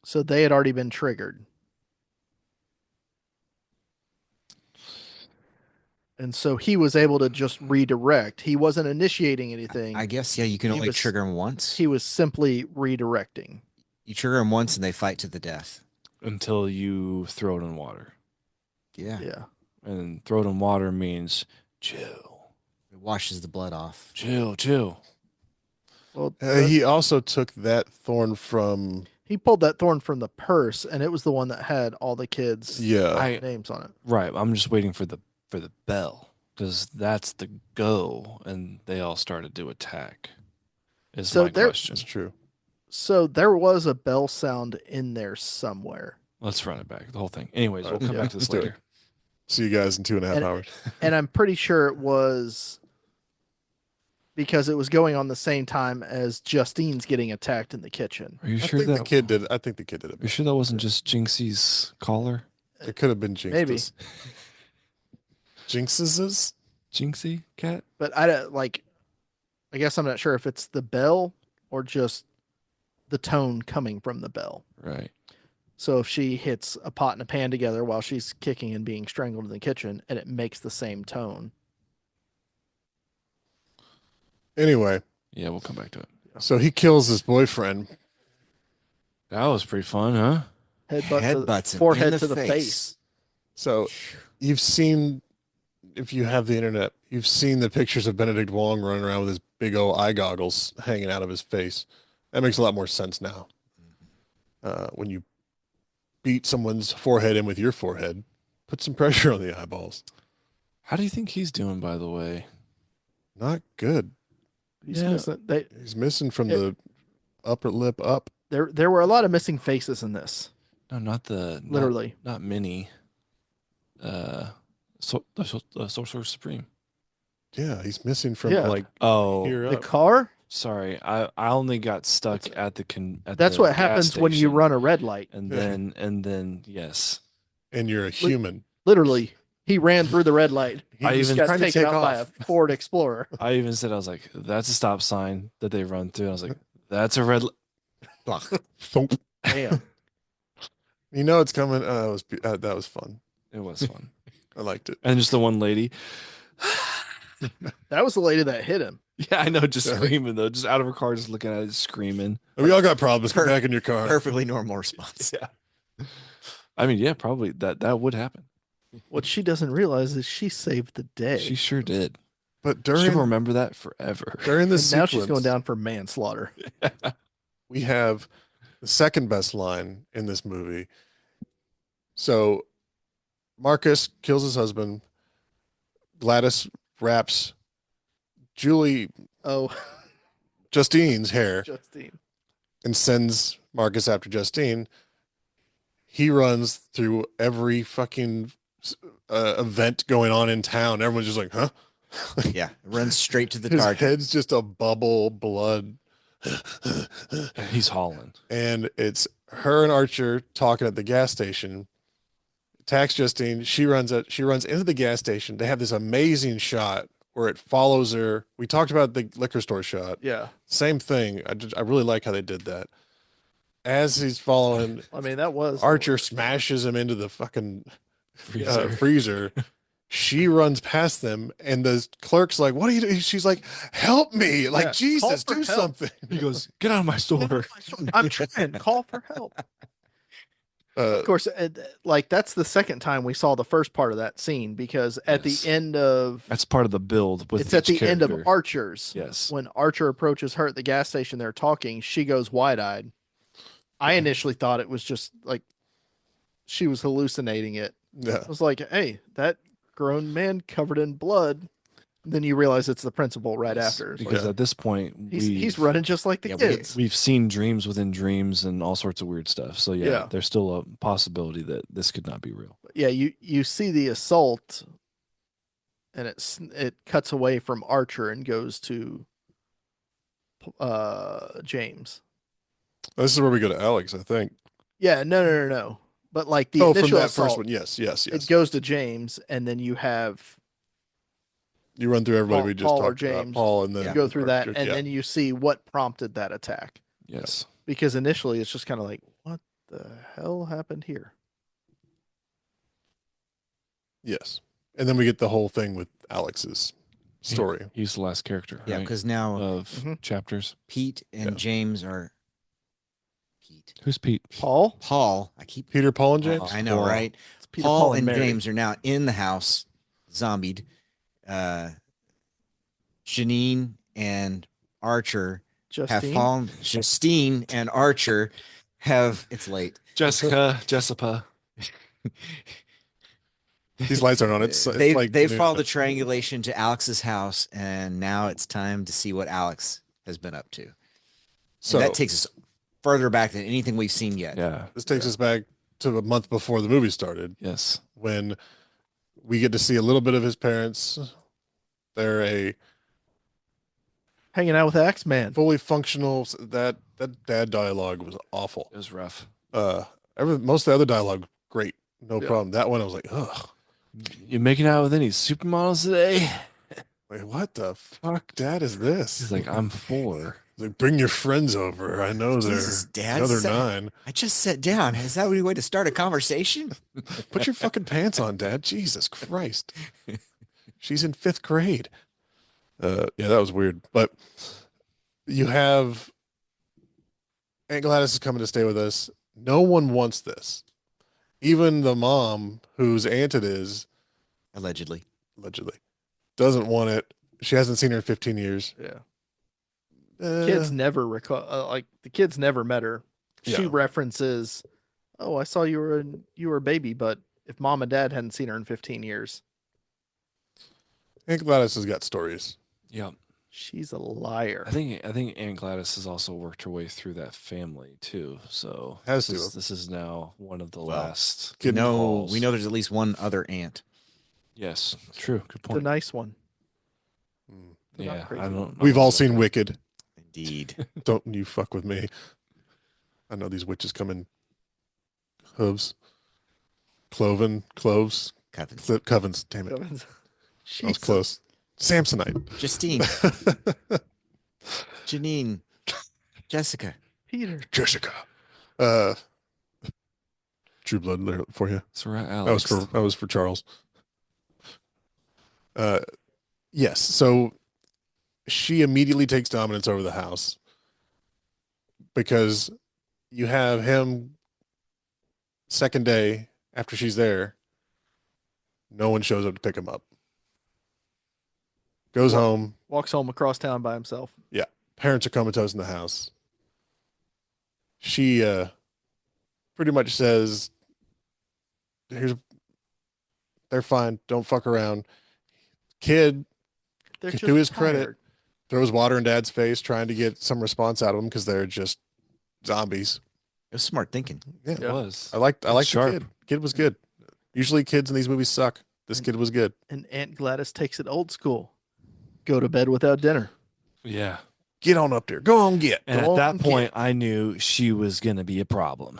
So they had already been triggered. And so he was able to just redirect. He wasn't initiating anything. I guess, yeah, you can He only was- trigger them once. He was simply redirecting. You trigger them once and they fight to the death. Until you throw it in water. Yeah. Yeah. And throw it in water means chill. It washes the blood off. Chill. Well, He also took that thorn from he pulled that thorn from the purse, and it was the one that had all the kids' yeah. names on it. Right. I'm just waiting for the bell. Because that's the go, and they all started to attack. Is So my there- question. That's true. So there was a bell sound in there somewhere. Let's run it back. The whole thing. Anyways, we'll come Yeah. back to this Let's do it. later. See you guys in 2.5 And- hours. And I'm pretty sure it was because it was going on the same time as Justine's getting attacked in the kitchen. Are you I sure think that the kid did. I think the kid did Are it. you sure that wasn't just Jinxie's collar? It could have been Jinx. Maybe. Jinxes? Jinxie cat? But I don't like. I guess I'm not sure if it's the bell or just the tone coming from the bell. Right. So if she hits a pot and a pan together while she's kicking and being strangled in the kitchen, and it makes the same tone. Anyway, Yeah, we'll come back to it. so he kills his boyfriend. That was pretty fun, huh? Headbutts him forehead in to the face. So you've seen, if you have the internet, you've seen the pictures of Benedict Wong running around with his big old eye goggles hanging out of his face. That makes a lot more sense now. When you beat someone's forehead in with your forehead, put some pressure on the eyeballs. How do you think he's doing, by the way? Not good. He's Yeah. missing. He's missing from It- the upper lip up. There were a lot of missing faces in this. No, not the Literally, not Minnie. The Sorcerer Supreme. Yeah, he's missing from Yeah. like Oh, here the up. car. sorry. I only got stuck at That's the what gas happens when you station. run a red light. And Yeah. then yes. And you're a human. Literally, he ran through the red light. He I was even- Got trying to taken take out by a off. Ford Explorer. I even said, I was like, that's a stop sign that they run through. I was like, that's a red. Thump. Damn. You know it's coming. That was fun. It was fun. I liked it. And just the one lady. That was the lady that hit him. Yeah, I know, just Yeah. screaming though, just out of her car, just looking at it, screaming. We all got problems. Get Per- back in your car. Perfectly normal response. Yeah. I mean, yeah, probably that would happen. What she doesn't realize is she saved the day. She sure did. But She'll during remember that forever. during this and now sequence, she's going down for manslaughter. we have the second best line in this movie. So Marcus kills his husband. Gladys wraps Julie Oh, Justine's hair Justine. and sends Marcus after Justine. He runs through every fucking event going on in town. Everyone's just like, huh? Yeah, runs straight to the His target. head's just a bubble blood. He's hauling. And it's her and Archer talking at the gas station. Attacks Justine. She runs into the gas station. They have this amazing shot where it follows her. We talked about the liquor store shot. Yeah. Same thing. I really like how they did that. As he's following, I mean, that was Archer smashes him into the fucking Freezer. freezer. She runs past them, and the clerk's like, "What are you doing?" She's like, "Help me! Like Yeah, Jesus, call for do help." something!" He goes, get out of my store. I'm trying. Call for help. Of course, like that's the second time we saw the first part of that scene because at Yes. the end of That's part of the build with it's at the each end of character. Archer's. Yes. When Archer approaches her at the gas station, they're talking. She goes wide-eyed. I initially thought it was just like she was hallucinating it. Yeah, I was like, "Hey, that grown man covered in blood." Then you realize it's the principal right Yes, after. It's because like, at this point he's running just like the Yeah, kids. we've seen dreams within dreams and all sorts of weird stuff. So yeah, Yeah. there's still a possibility that this could not be real. Yeah, you see the assault, and it cuts away from Archer and goes to James. this is where we go to Alex, I think. Yeah, no. But like the From initial that assault, first one, yes. it goes to James, and then you have You run through everybody we just Paul or talked about, James. Paul, and then you go through that, Archer. and Yeah. then you see what prompted that attack. Yes. Because initially it's just kind of like, what the hell happened here? Yes, and then we get the whole thing with Alex's story. He's the last character. Yeah, right, because now of Mhm. chapters. Pete and Yeah. James are Pete. Who's Pete? Paul? Paul. I keep Peter, Paul, and James. I know, Paul. right? It's Peter, Paul, and Mary. James are now in the house, zombied. Janine and Archer have Justine? fallen. Justine and Archer have. It's late. Jessica. These lights aren't on. It's They've like they've noon. followed the triangulation to Alex's house, and now it's time to see what Alex has been up to. So And that takes us further back than anything we've seen yet. Yeah. this takes us back to a month before the movie started, Yes. when we get to see a little bit of his parents. They're a Hanging out with Axeman. fully functional. That dad dialogue was awful. It was rough. Most of the other dialogue, great, no Yeah. problem. That one, I was like, ugh, You making out with any supermodels today? like, what the fuck, dad, is this? He's like, I'm 4. He's like, bring your friends over. I know Jesus, they're Dad, another sa- 9. I just sat down. Is that a way to start a conversation? Put your fucking pants on, Dad. Jesus Christ. She's in 5th grade. Yeah, that was weird. But you have Aunt Gladys is coming to stay with us. No one wants this. Even the mom, whose aunt it is, Allegedly. allegedly, doesn't want it. She hasn't seen her in 15 years. Yeah. Eh, Kids never recall like the kids never met her. She Yeah. references, "Oh, I saw you were a baby, but if mom and dad hadn't seen her in 15 years." Aunt Gladys has got stories. Yeah. She's a liar. I think Aunt Gladys has also worked her way through that family too. So Has this is now one of the Well, last. Good No, we calls. know there's at least one other aunt. Yes, true. Good The point. nice one. Mm. The not Yeah, crazy I one. don't. We've all seen Wicked. Indeed. Don't you fuck with me. I know these witches come in hooves. Cloves, Covens. covens. Damn it. That was Jesus. close. Samsonite. Justine. Janine. Jessica. Peter. Jessica. True Blood alert for you. It's right, That Alex. was for Charles. Yes. So she immediately takes dominance over the house because you have him second day after she's there. No one shows up to pick him up. Goes home. Walks home across town by himself. Parents are comatose in the house. She pretty much says, they're fine. Don't fuck around. Kid They're To just his credit, tired. throws water in dad's face, trying to get some response out of him because they're just zombies. It was smart thinking. Yeah. It Yeah. was. I liked the Sharp. kid. Kid was good. Usually kids in these movies suck. This kid was good. And Aunt Gladys takes it old school. Go to bed without dinner. Yeah. Get on up there. Go on, get. And Go at that on, point, I knew she was going to be a problem.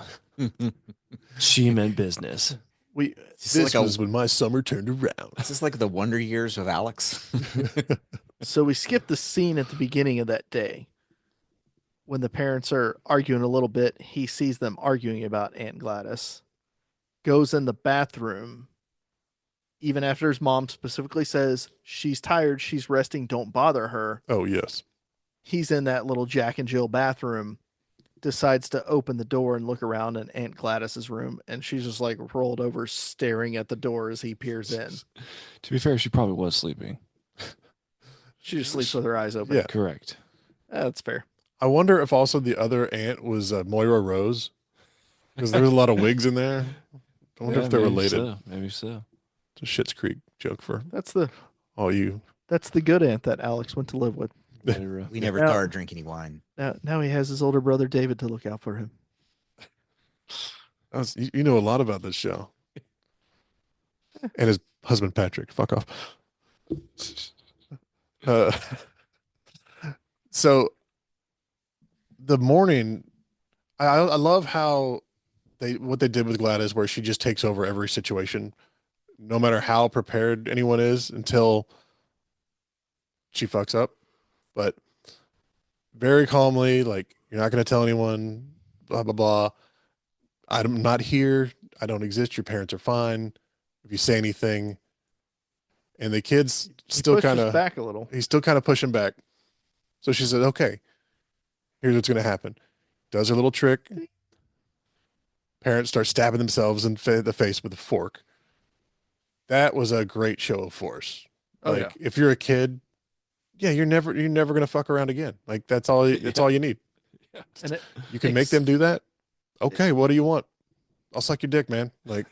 She meant business. We It's This like was when my summer turned around. is this like the Wonder Years of Alex? so we skip the scene at the beginning of that day when the parents are arguing a little bit. He sees them arguing about Aunt Gladys. Goes in the bathroom. Even after his mom specifically says she's tired, she's resting, don't bother her. Oh, yes. He's in that little Jack and Jill bathroom, decides to open the door and look around in Aunt Gladys's room, and she's just like rolled over staring at the door as he peers in. To be fair, she probably was sleeping. She just sleeps with her eyes open. Yeah. Correct. That's fair. I wonder if also the other aunt was Moira Rose because there's a lot of wigs in there. I wonder Yeah, if they're maybe related. So. Maybe so. It's a Schitt's Creek joke for That's the all you. good aunt that Alex went to live with. Later, We never Yeah. saw her drink any wine. Now he has his older brother David to look out for him. You know a lot about this show. And his husband Patrick. Fuck off. Uh, so the morning, I love how what they did with Gladys, where she just takes over every situation, no matter how prepared anyone is, until she fucks up. But very calmly, like, you're not going to tell anyone, blah blah blah. I'm not here. I don't exist. Your parents are fine. If you say anything, and the kid's He still pushes kind of back a little. he's still kind of pushing back. So she said, okay, here's what's going to happen. Does her little trick. Parents start stabbing themselves in the face with a fork. That was a great show of force. Oh, Like, yeah. if you're a kid, yeah, you're never going to fuck around again. Like, that's all you need. And it You can make them do that. Okay. What do you want? I'll suck your dick, man. Like,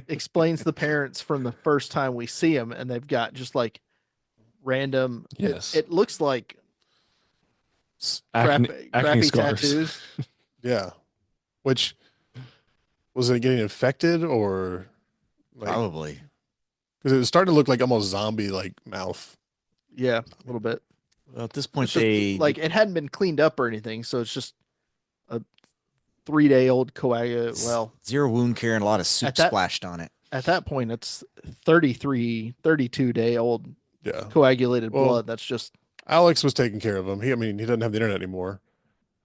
explains the parents from the first time we see them, and they've got just like random. Yes. It looks like Acne crappy scars. tattoos. yeah. Which, was it getting infected or like, Probably. because it was starting to look like almost zombie like mouth. Yeah, a little bit. Well, at this point, It's just, they like it hadn't been cleaned up or anything, so it's just a 3-day-old coagulate. Well, zero wound care and a lot of soup At that- splashed on it. at that point, it's 32-day-old Yeah. coagulated Well, blood. That's just Alex was taking care of him. He doesn't have the internet anymore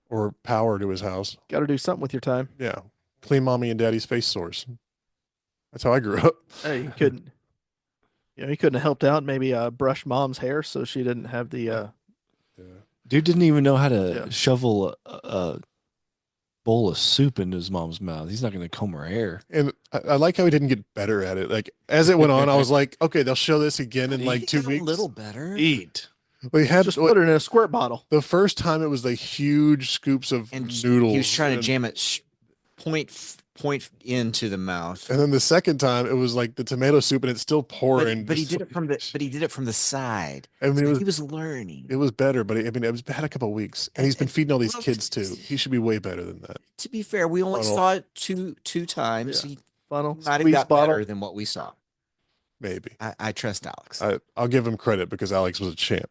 or power to his house. got to do something with your time. Yeah. Clean mommy and daddy's face sores. That's how I grew up. Hey, you couldn't. He couldn't have helped out. Maybe brush mom's hair so she didn't have the. Yeah. Dude didn't even know how to Yeah. shovel a bowl of soup into his mom's mouth. He's not going to comb her hair. And I like how he didn't get better at it. Like, as it went on, I was like, okay, they'll show this again in like 2 weeks. A little better. Eat. Well, he had Just put it in a squirt bottle. the first time it was like huge scoops of And noodles. he was trying to and- jam it point into the mouth. And then the second time, it was like the tomato soup, and it's still pouring. But he did it from the side. I mean, So it he was learning. was better, but I mean, it was had a couple of weeks, and he's been feeding all these well, kids too. He should be way better than that. To be fair, we only Funnel. saw it two times. Yeah. He Funnel, might have squeeze got bottle. better than what we saw. Maybe I trust Alex. I'll give him credit because Alex was a champ.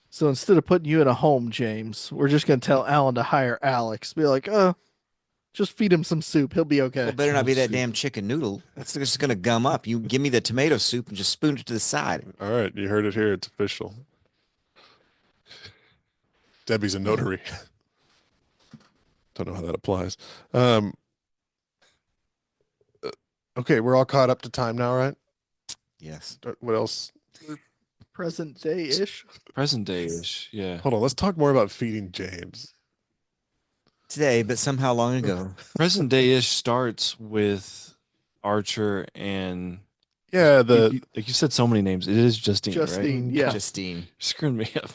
So instead of putting you in a home, James, we're just gonna tell Alan to hire Alex. Be like, just feed him some soup. He'll be okay. Well, better not be that Soup. damn chicken noodle. That's just gonna gum up. You give me the tomato soup and just spoon it to the side. All right, you heard it here. It's official. Debbie's a notary. Don't know how that applies. Okay, we're all caught up to time now, right? Yes. What else? Present day ish. Present day ish. Yeah. Hold on. Let's talk more about feeding James. Today, but somehow long ago. Present day ish starts with Archer and Yeah, like you said so many names. It is Justine, Justine, right? yeah. Justine. Screwing me up.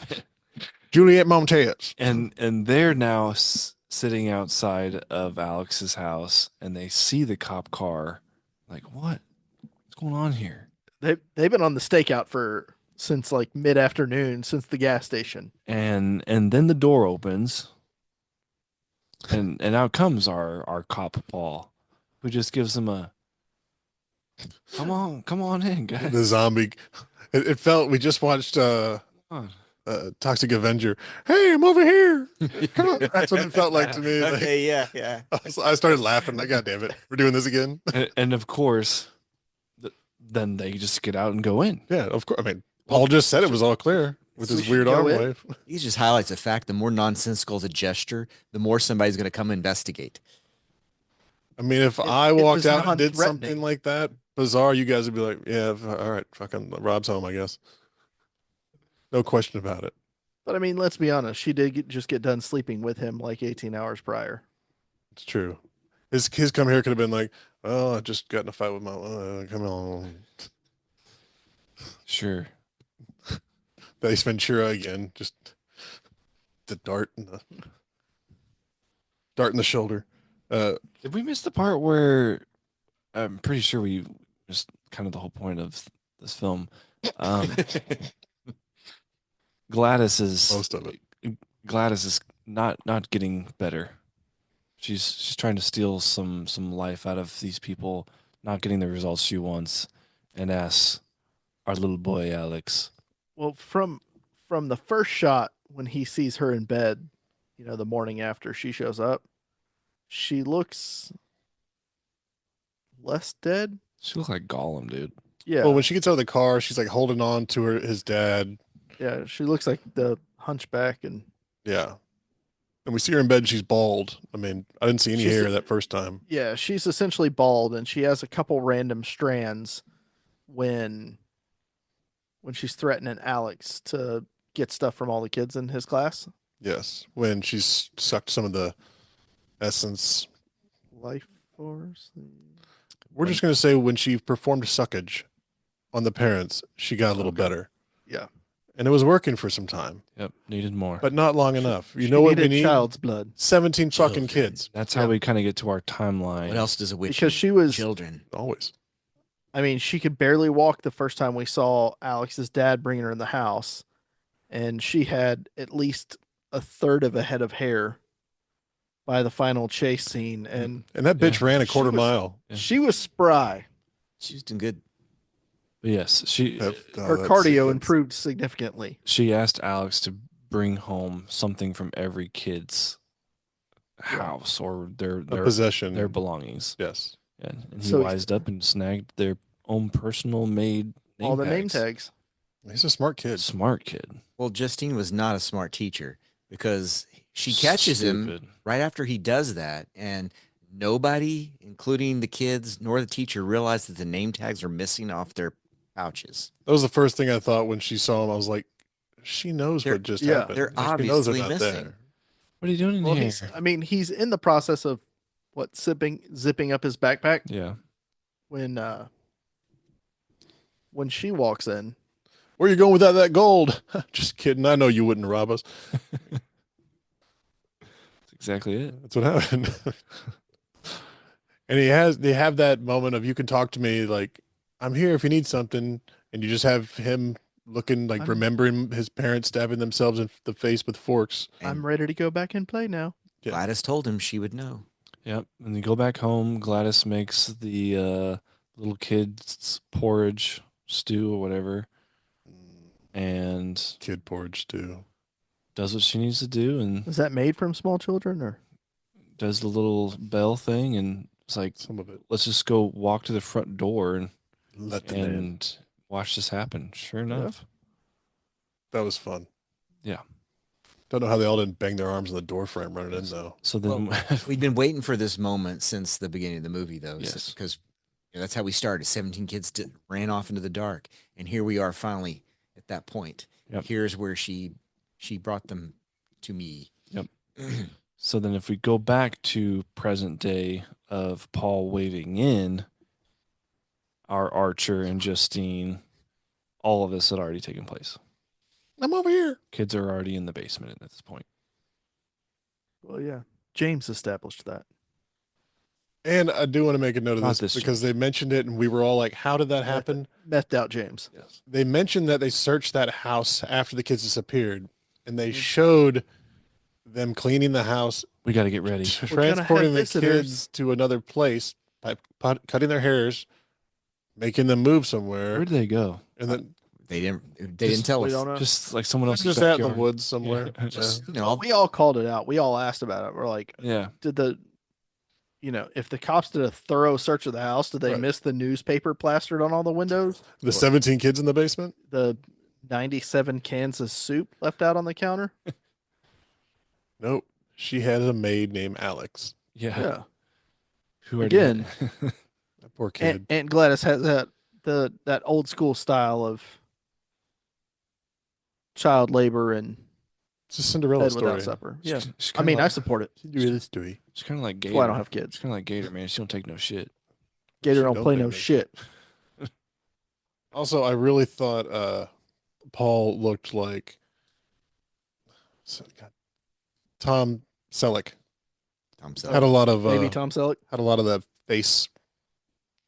Juliet Montez. And they're now sitting outside of Alex's house, and they see the cop car. Like, what? What's going on here? They've been on the stakeout since like mid afternoon, since the gas station. And then the door opens, and out comes our cop Paul, who just gives them a come on in, guys. The zombie. It felt we just watched Come on. Toxic Avenger. Hey, I'm over here. Come on. That's what it felt like to me. Like, Okay, yeah. I started laughing. Like, God damn it, we're doing this again. And of course, then they just get out and go in. Yeah, of course. I mean, Paul just said it was all clear with So his we weird should go arm in? wave. He just highlights the fact the more nonsensical the gesture, the more somebody's gonna come investigate. I mean, if It- I it walked was out and did non-threatening. something like that bizarre, you guys would be like, yeah, all right, fucking Rob's home, I guess. No question about it. But I mean, let's be honest. She did just get done sleeping with him like 18 hours prior. It's true. His come here could have been like, oh, I just got in a fight with my, come on. Sure. Ace Ventura again, just the dart in the shoulder. Did we miss the part where I'm pretty sure we just kind of the whole point of this film? Gladys is Most of it. Gladys is not getting better. She's trying to steal some life out of these people, not getting the results she wants, and asks our little boy Alex. Well, from the first shot when he sees her in bed, the morning after she shows up, she looks less dead. She looked like Gollum, dude. Yeah. Well, when she gets out of the car, she's like holding on to his dad. Yeah, she looks like the hunchback, and Yeah. And we see her in bed, and she's bald. I mean, I didn't see any She's- hair that first time. yeah, she's essentially bald, and she has a couple random strands when she's threatening Alex to get stuff from all the kids in his class. Yes. When she's sucked some of the essence. Life force. We're just going to say when she performed suckage on the parents, she got a little Okay. better. Yeah. And it was working for some time, Yep, needed more. but not long enough. You She know what we needed need? child's blood 17 fucking Children. kids. That's how Yeah. we kind of get to our timeline. What else does a witch because need? she was. Children. Always. I mean, she could barely walk the first time we saw Alex's dad bringing her in the house, and she had at least a third of a head of hair by the final chase scene, and And that bitch Yeah. ran a She quarter was- mile. Yeah. she was spry. She's doing good. But yes, she Oh, Her that's- cardio that's- improved significantly. she asked Alex to bring home something from every kid's house or A possession. their belongings. Yes. And he So- wised up and snagged their own personal made name All the name tags. tags. He's a smart kid. Smart kid. Well, Justine was not a smart teacher because she catches him Stupid. right after he does that, and nobody, including the kids nor the teacher, realized that the name tags are missing off their pouches. That was the first thing I thought when she saw him. I was like, she knows They're- what just yeah, happened. they're She knows obviously not missing. there. What are you doing in Well, here? he's in the process of zipping up his backpack Yeah. when she walks in. Where you going with that gold? Just kidding. I know you wouldn't rob us. That's exactly it. That's what happened. And they have that moment of, you can talk to me, like, I'm here if you need something, and you just have him looking like, I'm- remembering his parents stabbing themselves in the face with forks. And I'm ready to go back and play now. Yeah. Gladys told him she would know. Yep. And they go back home. Gladys makes the little kid's porridge stew or whatever, and Kid porridge too. does what she needs to do, and Is that made from small children or? does the little bell thing, and it's like, Some of it. let's just go walk to the front door Let them in. and watch this happen. Sure enough. That was fun. Yeah. Don't know how they all didn't bang their arms on the door frame running in though. So then We'd been waiting for this moment since the beginning of the movie, though. Yes. Because that's how we started. 17 kids ran off into the dark. And here we are finally at that point. Yep. Here's where she brought them to me. Yep. So then if we go back to present day of Paul waving in, our Archer and Justine, all of this had already taken place. I'm over here. Kids are already in the basement at this point. Well, yeah. James established that. And I do want to make a note of Not this, this because they mentioned it and we were all like, how did that happen? Methed out James. Yes. They mentioned that they searched that house after the kids disappeared, and they showed them cleaning the house, We got to get ready. gonna have transporting the visitors. kids to another place by cutting their hairs, making them move somewhere, Where did they go? and then They didn't tell We us. don't know. Just like someone else's just out in the backyard. woods somewhere. Yeah. Just, We all called it out. We all asked about it. We're like, Yeah. if the cops did a thorough search of the house, did they Right. miss the newspaper plastered on all the windows? The 17 kids in the basement. The 97 cans of soup left out on the counter? Nope. She had a maid named Alex. Yeah. Yeah. Who already Again. had- That poor kid. Aunt Gladys has that old school style of child labor and It's a Cinderella bed story. without supper. Yeah. She's I kinda mean, I like, support it. Do this, Dewey. she's kind of like Gator. That's why I don't have kids. She's kind of like Gator, man. She don't take no shit. Gator She don't don't play think no they- shit. Also, I really thought Paul looked like Tom Selleck. Tom Had a lot of Maybe Tom Selleck had a lot of that face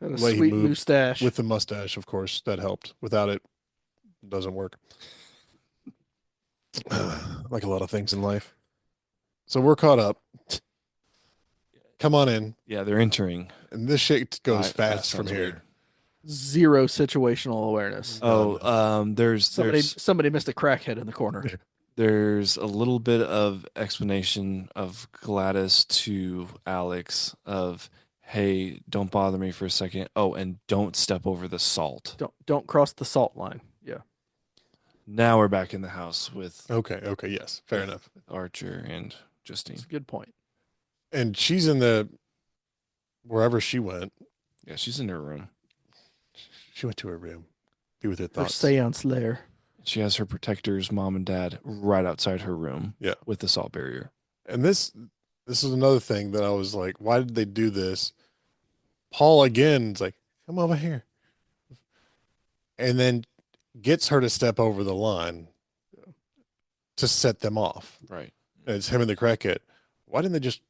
had a way he sweet moved mustache. with the mustache, of course. That helped. Without it, it doesn't work. Like a lot of things in life. So we're caught up. Come on in. Yeah, they're entering. And this shit goes That fast from sounds here. weird. Zero situational awareness. Oh, there's Somebody missed a crackhead in the corner. there's a little bit of explanation of Gladys to Alex of, hey, don't bother me for a second. Oh, and don't step over the salt. Don't cross the salt line. Yeah. Now we're back in the house with Okay, yes. Fair enough. Archer and Justine. That's a good point. And she's in the wherever she went. Yeah, she's in her room. She went to her room. Be with her Her thoughts. seance lair. She has her protectors, mom and dad, right outside her room. Yeah. With the salt barrier. And this is another thing that I was like, why did they do this? Paul again is like, come over here. And then gets her to step over the line to set them off. Right. And it's him and the crackhead. Why didn't they just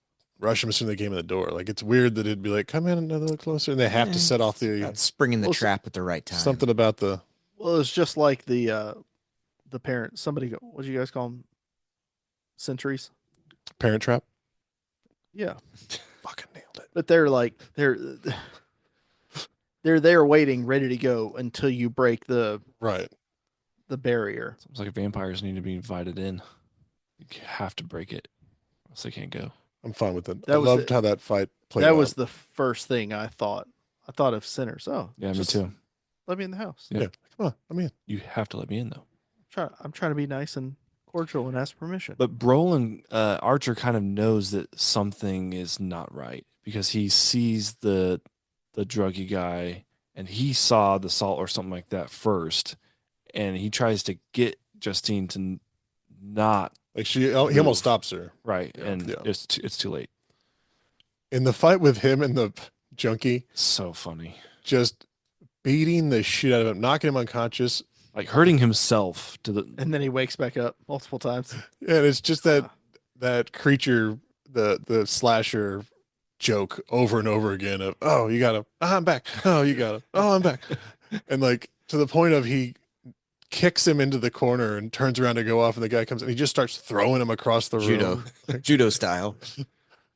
rush him as soon as they came in the door? Like, it's weird that it'd be like, come in another little closer. And they have to set off the About springing the Well, trap at the right time. something about the Well, it's just like the parent. Somebody, what do you guys call them? Sentries. Parent Trap. Yeah, Fucking nailed it. but they're like they're there waiting, ready to go until you break the Right. barrier. It's like vampires need to be invited in. You have to break it, else they can't go. I'm fine with it. That I was loved it. how that fight played That out. was the first thing I thought. I thought of sinners. Oh, Yeah, just me too. Let me in the house. Yeah. Come on, I mean, You have to let me in though. I'm trying to be nice and cordial and ask permission. But Brolin Archer kind of knows that something is not right because he sees the druggy guy and he saw the salt or something like that first, and he tries to get Justine to not like he Move. almost stops her right, Yeah. and Yeah. it's too late. in the fight with him and the junkie, So funny, just beating the shit out of him, knocking him unconscious. like hurting himself to the And then he wakes back up multiple times. And it's just that creature, the slasher joke over and over again of, oh, you got him. Oh, I'm back. Oh, you got him. Oh, I'm back. And like to the point of he kicks him into the corner and turns around to go off, and the guy comes and he just starts throwing him across the Judo. room. Judo style.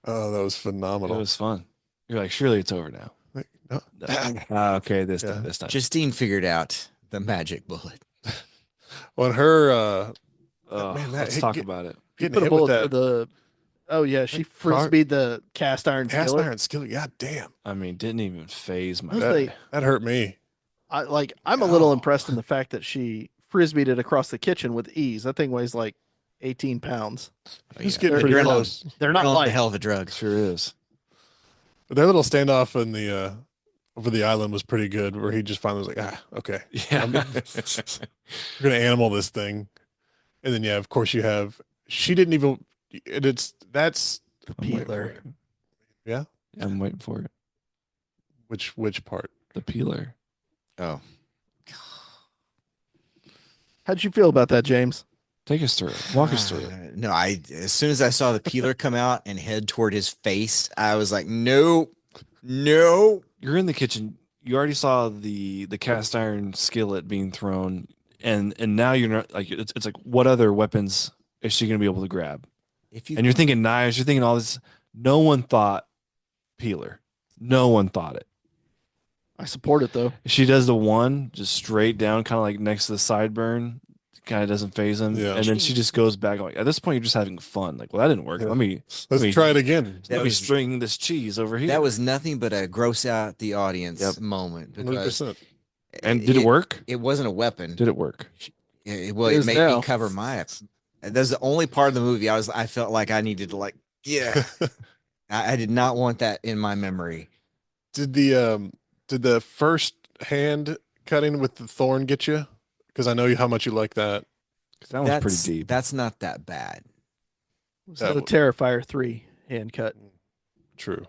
Oh, that was It phenomenal. was fun. You're like, surely it's over now. Like, no. Okay, this Yeah. time, this time. Justine figured out the magic bullet. On her Oh, man, that let's hit- talk get- about it. getting Put a hit with bullet that through the. Oh yeah, she That car- frisbeed the cast iron cast skillet. iron skillet. God damn. I mean, didn't even phase my. Those That, they- that hurt me. I'm a little Oh. impressed in the fact that she frisbeed it across the kitchen with ease. That thing weighs like 18 pounds. Just They're getting not- close. They're not Well, like a hell of a drug. Sure is. Their little standoff in the over the island was pretty good, where he just finally was like, okay, Yeah. we're gonna animal this thing. And then of course you have she didn't even that's the I'm waiting for peeler. it. Yeah? I'm waiting for it. which part? The peeler. Oh, How'd you feel about that, James? Take us through it. Walk us through it. No, as soon as I saw the peeler come out and head toward his face, I was like, no. You're in the kitchen. You already saw the cast iron skillet being thrown, and now you're not like it's like what other weapons is she gonna be able to grab? If you And you're thinking knives. You're thinking all this. No one thought peeler. No one thought it. I support it though. She does the one just straight down, kind of like next to the sideburn. Kind of doesn't phase him, Yeah. and then she just goes back. Like at this point, you're just having fun. Like, well, that didn't work. Yeah. Let me Let's try it again. That let me was- string this cheese over here. that was nothing but a gross out the audience Yep. moment 100%. because and did it work? It wasn't a weapon. Did it work? It well, It it is made now. me cover my. That's the only part of the movie I felt like I needed to like. Yeah, I did not want that in my memory. Did the first hand cutting with the thorn get you? Because I know how much you like that. 'Cause that one's pretty deep. That's not that bad. So That Terrifier 3 hand cut. True.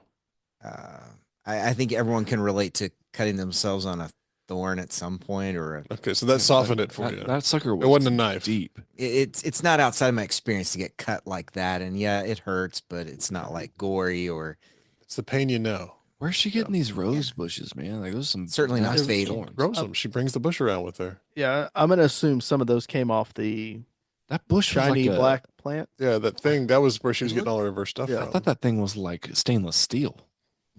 I think everyone can relate to cutting themselves on a thorn at some point, or Okay, so that softened it for that, you. that sucker was It wasn't a knife. deep. it's not outside my experience to get cut like that. And yeah, it hurts, but it's not like gory or It's the pain you know. Where's she getting these rose bushes, man? Like those are some Certainly not nasty fatal. thorns. Grows them. She brings the bush around with her. Yeah, I'm gonna assume some of those came off the That bush was shiny like black plant. Yeah, that thing. That was where she was getting all of her stuff Yeah. I from. thought that thing was like stainless steel.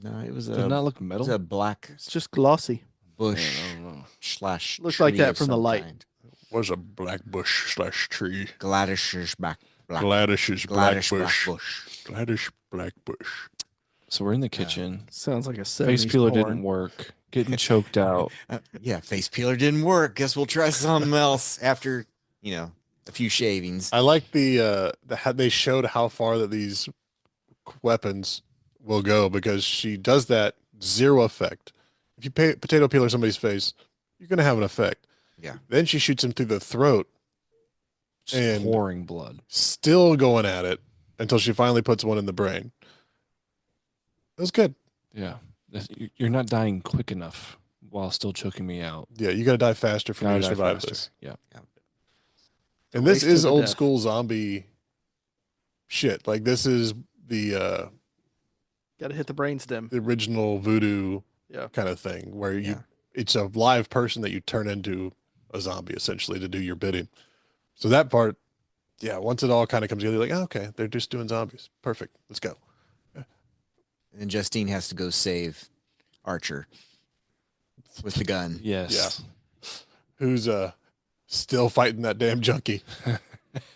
no, it was Did it not look it metal? was a black It's just glossy. bush I don't know. slash Looks like tree that of from the some light. kind. Was a black bush / tree. Gladys's black Gladys's black Gladys black bush. bush. Gladys black bush. So we're in the kitchen. Sounds like a 70s Face peeler porn. didn't work. Getting choked out. Yeah, face peeler didn't work. Guess we'll try something else after a few shavings. I like the how they showed how far that these weapons will go, because she does that zero effect. If you potato peeler somebody's face, you're gonna have an effect. Yeah. Then she shoots him through the throat, Just And- pouring blood. still going at it until she finally puts one in the brain. It was good. Yeah. You're not dying quick enough while still choking me out. Yeah, you gotta die faster for me Gotta to die survive faster. this. Yeah. And this Race to is the old death. school zombie shit. Like this is the Gotta hit the brainstem. original voodoo Yeah. kind of thing, where you Yeah. it's a live person that you turn into a zombie essentially to do your bidding. So that part, yeah, once it all kind of comes together, you're like, oh, okay, they're just doing zombies. Perfect. Let's go. And Justine has to go save Archer with the gun. Yes. Who's still fighting that damn junkie?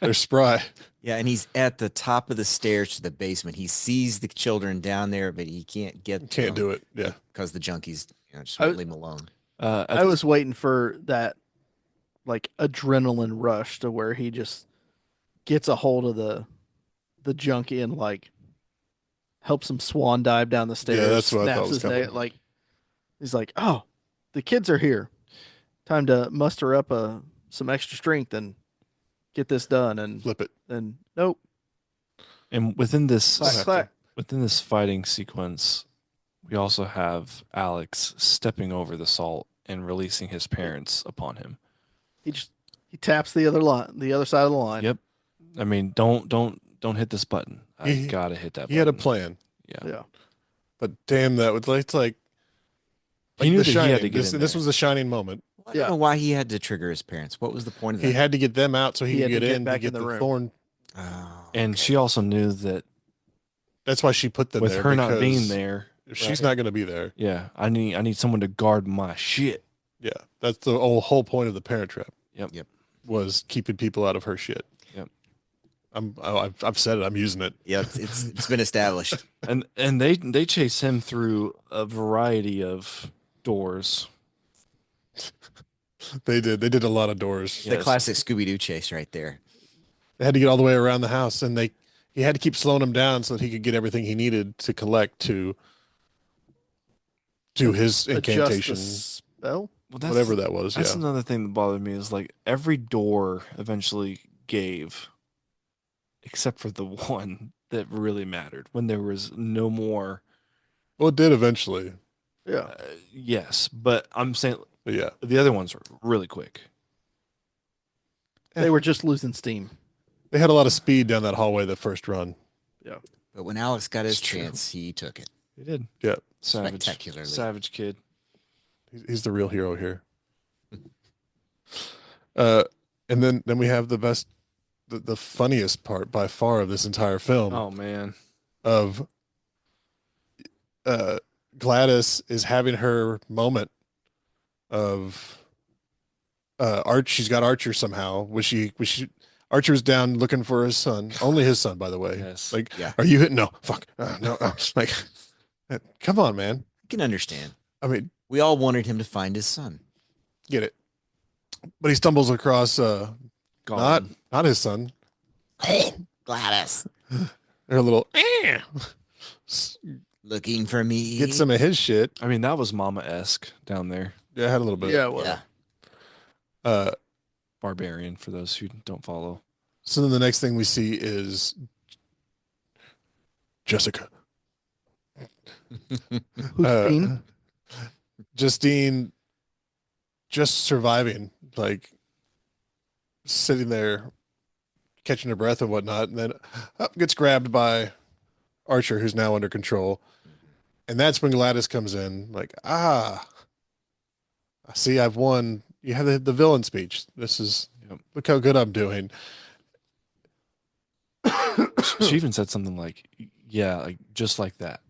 They're spry. Yeah, and he's at the top of the stairs to the basement. He sees the children down there, but he can't get Can't do it. Yeah. because the junkies just I won't was- leave him alone. I was waiting for that like adrenaline rush to where he just gets a hold of the junkie and like helps him swan dive down the stairs. that's what I thought snaps was his neck, coming. like he's like, oh, the kids are here. Time to muster up some extra strength and get this done. And Flip it. then nope, And within this clack, clack. within this fighting sequence, we also have Alex stepping over the salt and releasing his parents upon him. He taps the other side of the line. Yep. I mean, don't hit this button. I He- gotta hit that. He had a button. plan. Yeah. Yeah. But damn, that would like, it's like He knew The that he had to Shining. get This in this there. was a shining moment. I Yeah. don't know why he had to trigger his parents. What was the point of He that? had to get them out so he He could had to get get in back to get in the the room. thorn. Oh, And okay. she also knew that That's why she put them with there. her not being because there, if she's right. not going to be there. yeah, I need someone to guard my shit. Yeah, that's the whole point of the Parent Trap. Yep. Was keeping people out of her shit. Yep. I've said it. I'm using it. Yeah, it's been established. And they chase him through a variety of doors. They did a lot of doors. Yeah. The classic Scooby Doo chase right there. They had to get all the way around the house, and he had to keep slowing him down so that he could get everything he needed to collect to do his Adjust the incantation, spell. Well, that's, whatever that was. That's Yeah, another thing that bothered me is like every door eventually gave, except for the one that really mattered when there was no more. well, it did eventually. Yeah. Yes, but I'm saying But yeah, the other ones were really quick. They were just losing steam. they had a lot of speed down that hallway the first run. But when Alex got his It's true. chance, he took it. They did. Yeah, Savage, Spectacularly. savage kid. he's the real hero here. And then we have the best, the funniest part by far of this entire film. Oh man, Of Gladys is having her moment of she's got Archer somehow. Was she Archer was down looking for his son, only his son, by the way. Yes. Like, Yeah. are you hitting? No, fuck, no, like, come on, man. I can understand. I mean, We all wanted him to find his son. get it. But he stumbles across gone. not his son. Gladys. They're a little Looking for me. get some of his shit. I mean, that was Mama-esque down there. Yeah, I had a little bit. Yeah. Well, Yeah. Barbarian for those who don't follow. So then the next thing we see is Jessica. Justine? Justine just surviving, like sitting there catching her breath and whatnot, and then gets grabbed by Archer, who's now under control. And that's when Gladys comes in, like, I see I've won. You have the villain speech. This is, Yep. look how good I'm doing. She even said something like, "Yeah, like just like that,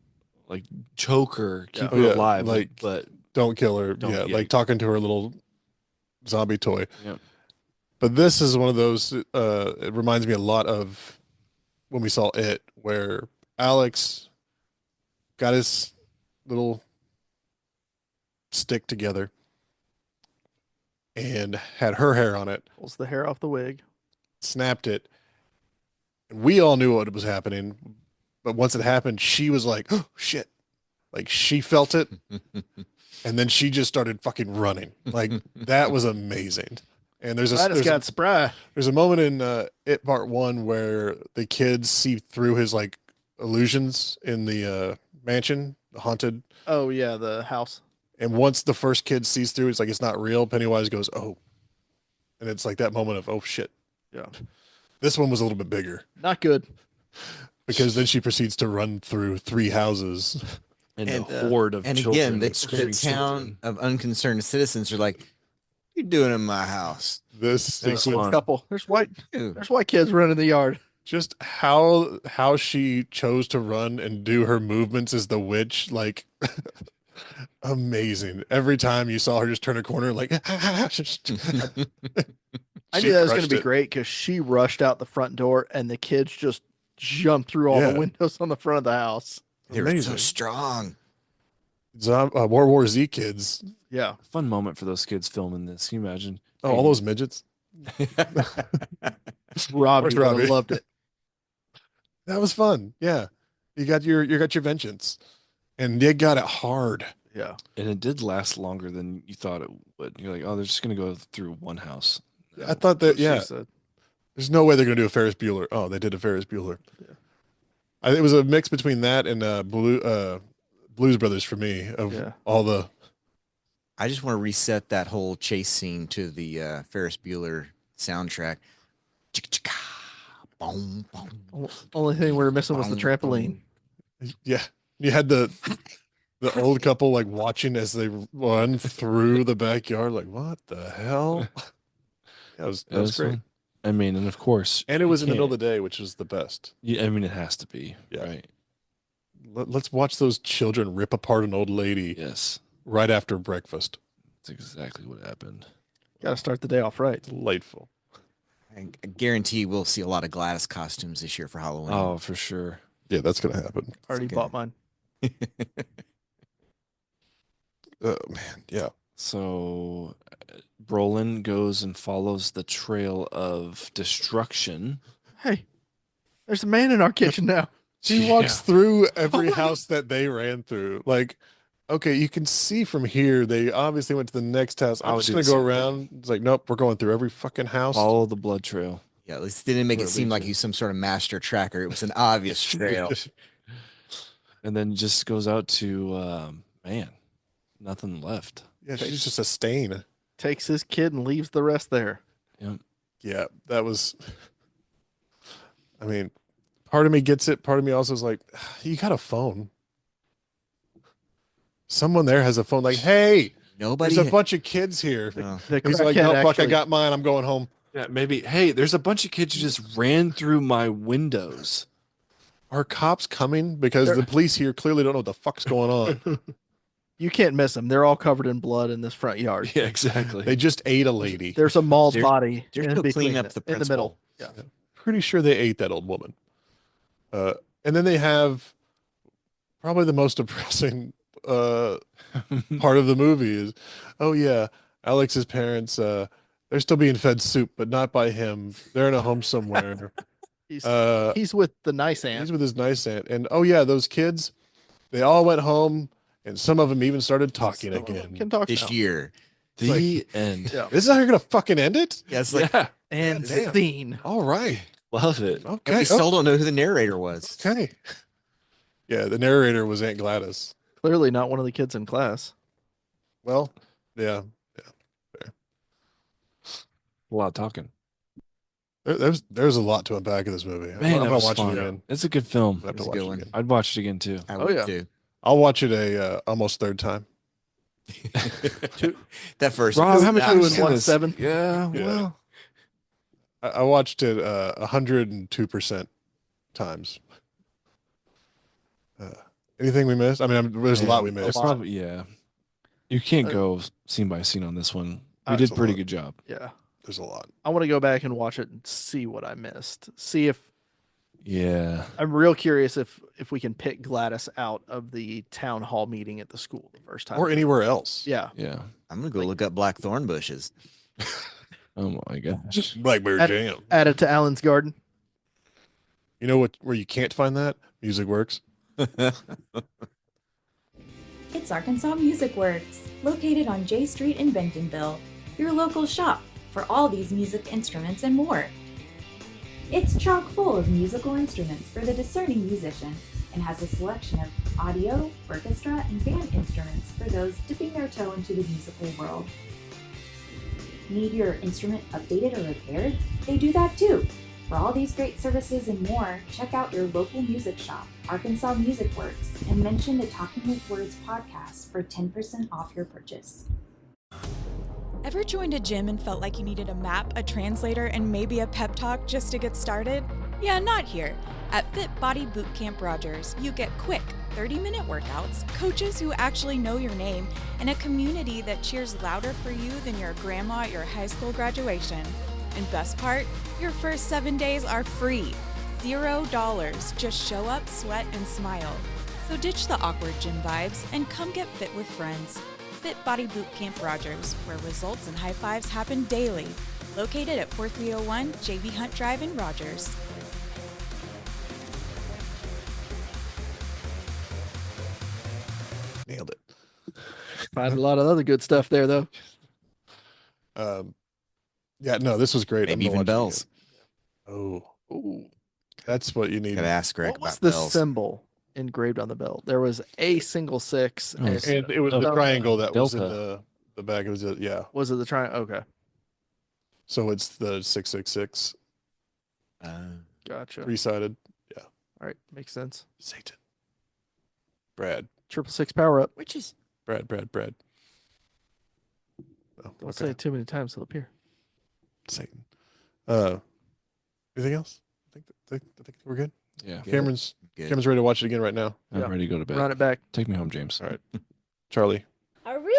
like choke her, keep Yeah. her Yeah, alive, like- but Don't kill her. Don't- yeah, yeah. like talking to her little zombie toy. Yep. But this is one of those, it reminds me a lot of when we saw It, where Alex got his little stick together and had her hair on it, Pulls the hair off the wig. snapped it. And we all knew what was happening. But once it happened, she was like, oh, shit. Like she felt it. And then she just started fucking running. Like that was amazing. And I just got spry. there's a moment in It Part 1 where the kids see through his like illusions in the mansion, the haunted. Oh yeah, the house. And once the first kid sees through, it's like it's not real. Pennywise goes, "Oh," and it's like that moment of, "Oh shit." Yeah. This one was a little bit bigger Not good. because then she proceeds to run through 3 houses. and, And, a horde of And children again, the screaming town children. of unconcerned citizens are like, "What you doing in my house?" This Thanks, sequence, Lon. Couple. There's white Ew. kids running the yard. just how she chose to run and do her movements as the witch, like amazing. Every time you saw her just turn a corner, like I she knew that was going crushed to be it. great because she rushed out the front door and the kids just jumped through all Yeah. the windows on the front of the house. They were so Amazing. strong. World War Z kids. Yeah. Fun moment for those kids filming this. Can you imagine? Oh, all those midgets. Robbie Where's would have Robbie? loved it. That was fun. Yeah. You got your vengeance. And you got it hard. Yeah. And it did last longer than you thought it would. You're like, oh, they're just gonna go through one house. I thought that, She yeah. said. There's no way they're gonna do a Ferris Bueller. Oh, they did a Ferris Bueller. Yeah. It was a mix between that and Blues Brothers for me of Yeah. all the I just want to reset that whole chase scene to the Ferris Bueller soundtrack. Chicka-chicka, boom, boom. Only thing we were missing was the Boom, trampoline. yeah. You had the old couple like watching as they run through the backyard, like, what the hell? That was great. fun. I mean, and of course, And it you was in the middle of can't- the day, which was the best. Yeah, I mean, it has to be. Yeah. Right. Let's watch those children rip apart an old lady Yes. right after breakfast. That's exactly what happened. Got to start the day off right. Delightful. I guarantee we'll see a lot of Gladys costumes this year for Halloween. Oh, for sure. Yeah, that's gonna happen. Already Okay. bought mine. Oh man, yeah. So Brolin goes and follows the trail of destruction. Hey, there's a man in our kitchen now. She walks Yeah. through every house that they ran through. Like, okay, you can see from here they obviously went to the next house. I I'm would just do gonna the go same around. It's like, nope, we're going through every fucking house. Follow the blood trail. Yeah, at least it didn't make Where it it seem leads like you. he's some sort of master tracker. It was an obvious trail. And then just goes out to man, nothing left. Yeah, she's just a stain. Takes his kid and leaves the rest there. Yeah, that was. I mean, part of me gets it. Part of me also is like, you got a phone. Someone there has a phone. Like, hey, Nobody. there's a bunch of kids here. Oh. The He's like, crackhead no, fuck, I actually- got mine. I'm going home. Yeah, maybe. Hey, there's a bunch of kids who just ran through my windows. Are cops coming? Because the police here clearly don't know what the fuck's going on. You can't miss them. They're all covered in blood in this front yard. Yeah, exactly. They just ate a lady. There's a mauled They're- body they're in still between cleaning up it- the in the middle. principal. Yeah. Pretty sure they ate that old woman. And then they have probably the most depressing part of the movie is, oh yeah, Alex's parents, they're still being fed soup, but not by him. They're in a home somewhere. He's with the nice He's aunt. with his nice aunt. And oh yeah, those kids, they all went home and some of them even started talking Some of them again. Can talk This now. year. the end. Yeah. This is how you're gonna fucking end it? Yeah, it's like Yeah, And Damn. scene. All right. love it. Okay. we still don't know who the narrator was. Okay. Yeah, the narrator was Aunt Gladys. Clearly not one of the kids in class. Well, yeah. A lot of talking. There's a lot to unpack in this movie. Man, I'm that gonna was watch fun. it again. It's a good film. I'm gonna have to It's a watch good it one. again. I'd watch it again too. I Oh, would yeah. too. I'll watch it a almost third time. That first. Rob, how much Two you and seen 1/7? this? Yeah, Yeah. well, I watched it 102% times. Anything we missed? I mean, there's a lot we man, missed. Probably, yeah. You can't Uh, go scene by scene on this one. We That's did a pretty lot. good job. Yeah. There's a lot. I want to go back and watch it and see what I missed. See if Yeah. I'm real curious if we can pick Gladys out of the town hall meeting at the school the first time. Or anywhere else. Yeah. Yeah. I'm gonna go look up black thorn bushes. Oh my gosh. Blackberry At- Jam. Add it to Alan's garden. You know what? Where you can't find that? Music Works. It's Arkansas Music Works, located on J Street in Bentonville, your local shop for all these music instruments and more. It's chock full of musical instruments for the discerning musician and has a selection of audio, orchestra, and band instruments for those dipping their toe into the musical world. Need your instrument updated or repaired? They do that too. For all these great services and more, check out your local music shop, Arkansas Music Works, and mention the Talking with Words podcast for 10% off your purchase. Ever joined a gym and felt like you needed a map, a translator, and maybe a pep talk just to get started? Yeah, not here. At Fit Body Bootcamp Rogers, you get quick, 30-minute workouts, coaches who actually know your name, and a community that cheers louder for you than your grandma at your high school graduation. And best part, your first 7 days are free. $0. Just show up, sweat, and smile. So ditch the awkward gym vibes and come get fit with friends. Fit Body Bootcamp Rogers, where results and high fives happen daily. Located at 4301 JV Hunt Drive in Rogers. Nailed it. Find a lot of other good stuff there though. Yeah, no, this was great. I'm Maybe gonna even watch it bells. again. Oh, Ooh. that's what you need. Gotta ask Greg What was about the bells. symbol engraved on the bell? There was a single six. Oh, and- And it was the Delta. triangle that was in Delta. the back. It was yeah. was it the triangle? Okay. So it's the 666 Gotcha. three-sided. All right. Makes sense. Satan. Brad. 666 power up. Which is Oh, Don't say it too many times; it'll appear. Satan. Anything else? I think we're good. Yeah. Good. Cameron's good. ready to watch it again right now. I'm Yeah. ready to go to bed. Run it back. Take me home, James. All right. Charlie. Are we?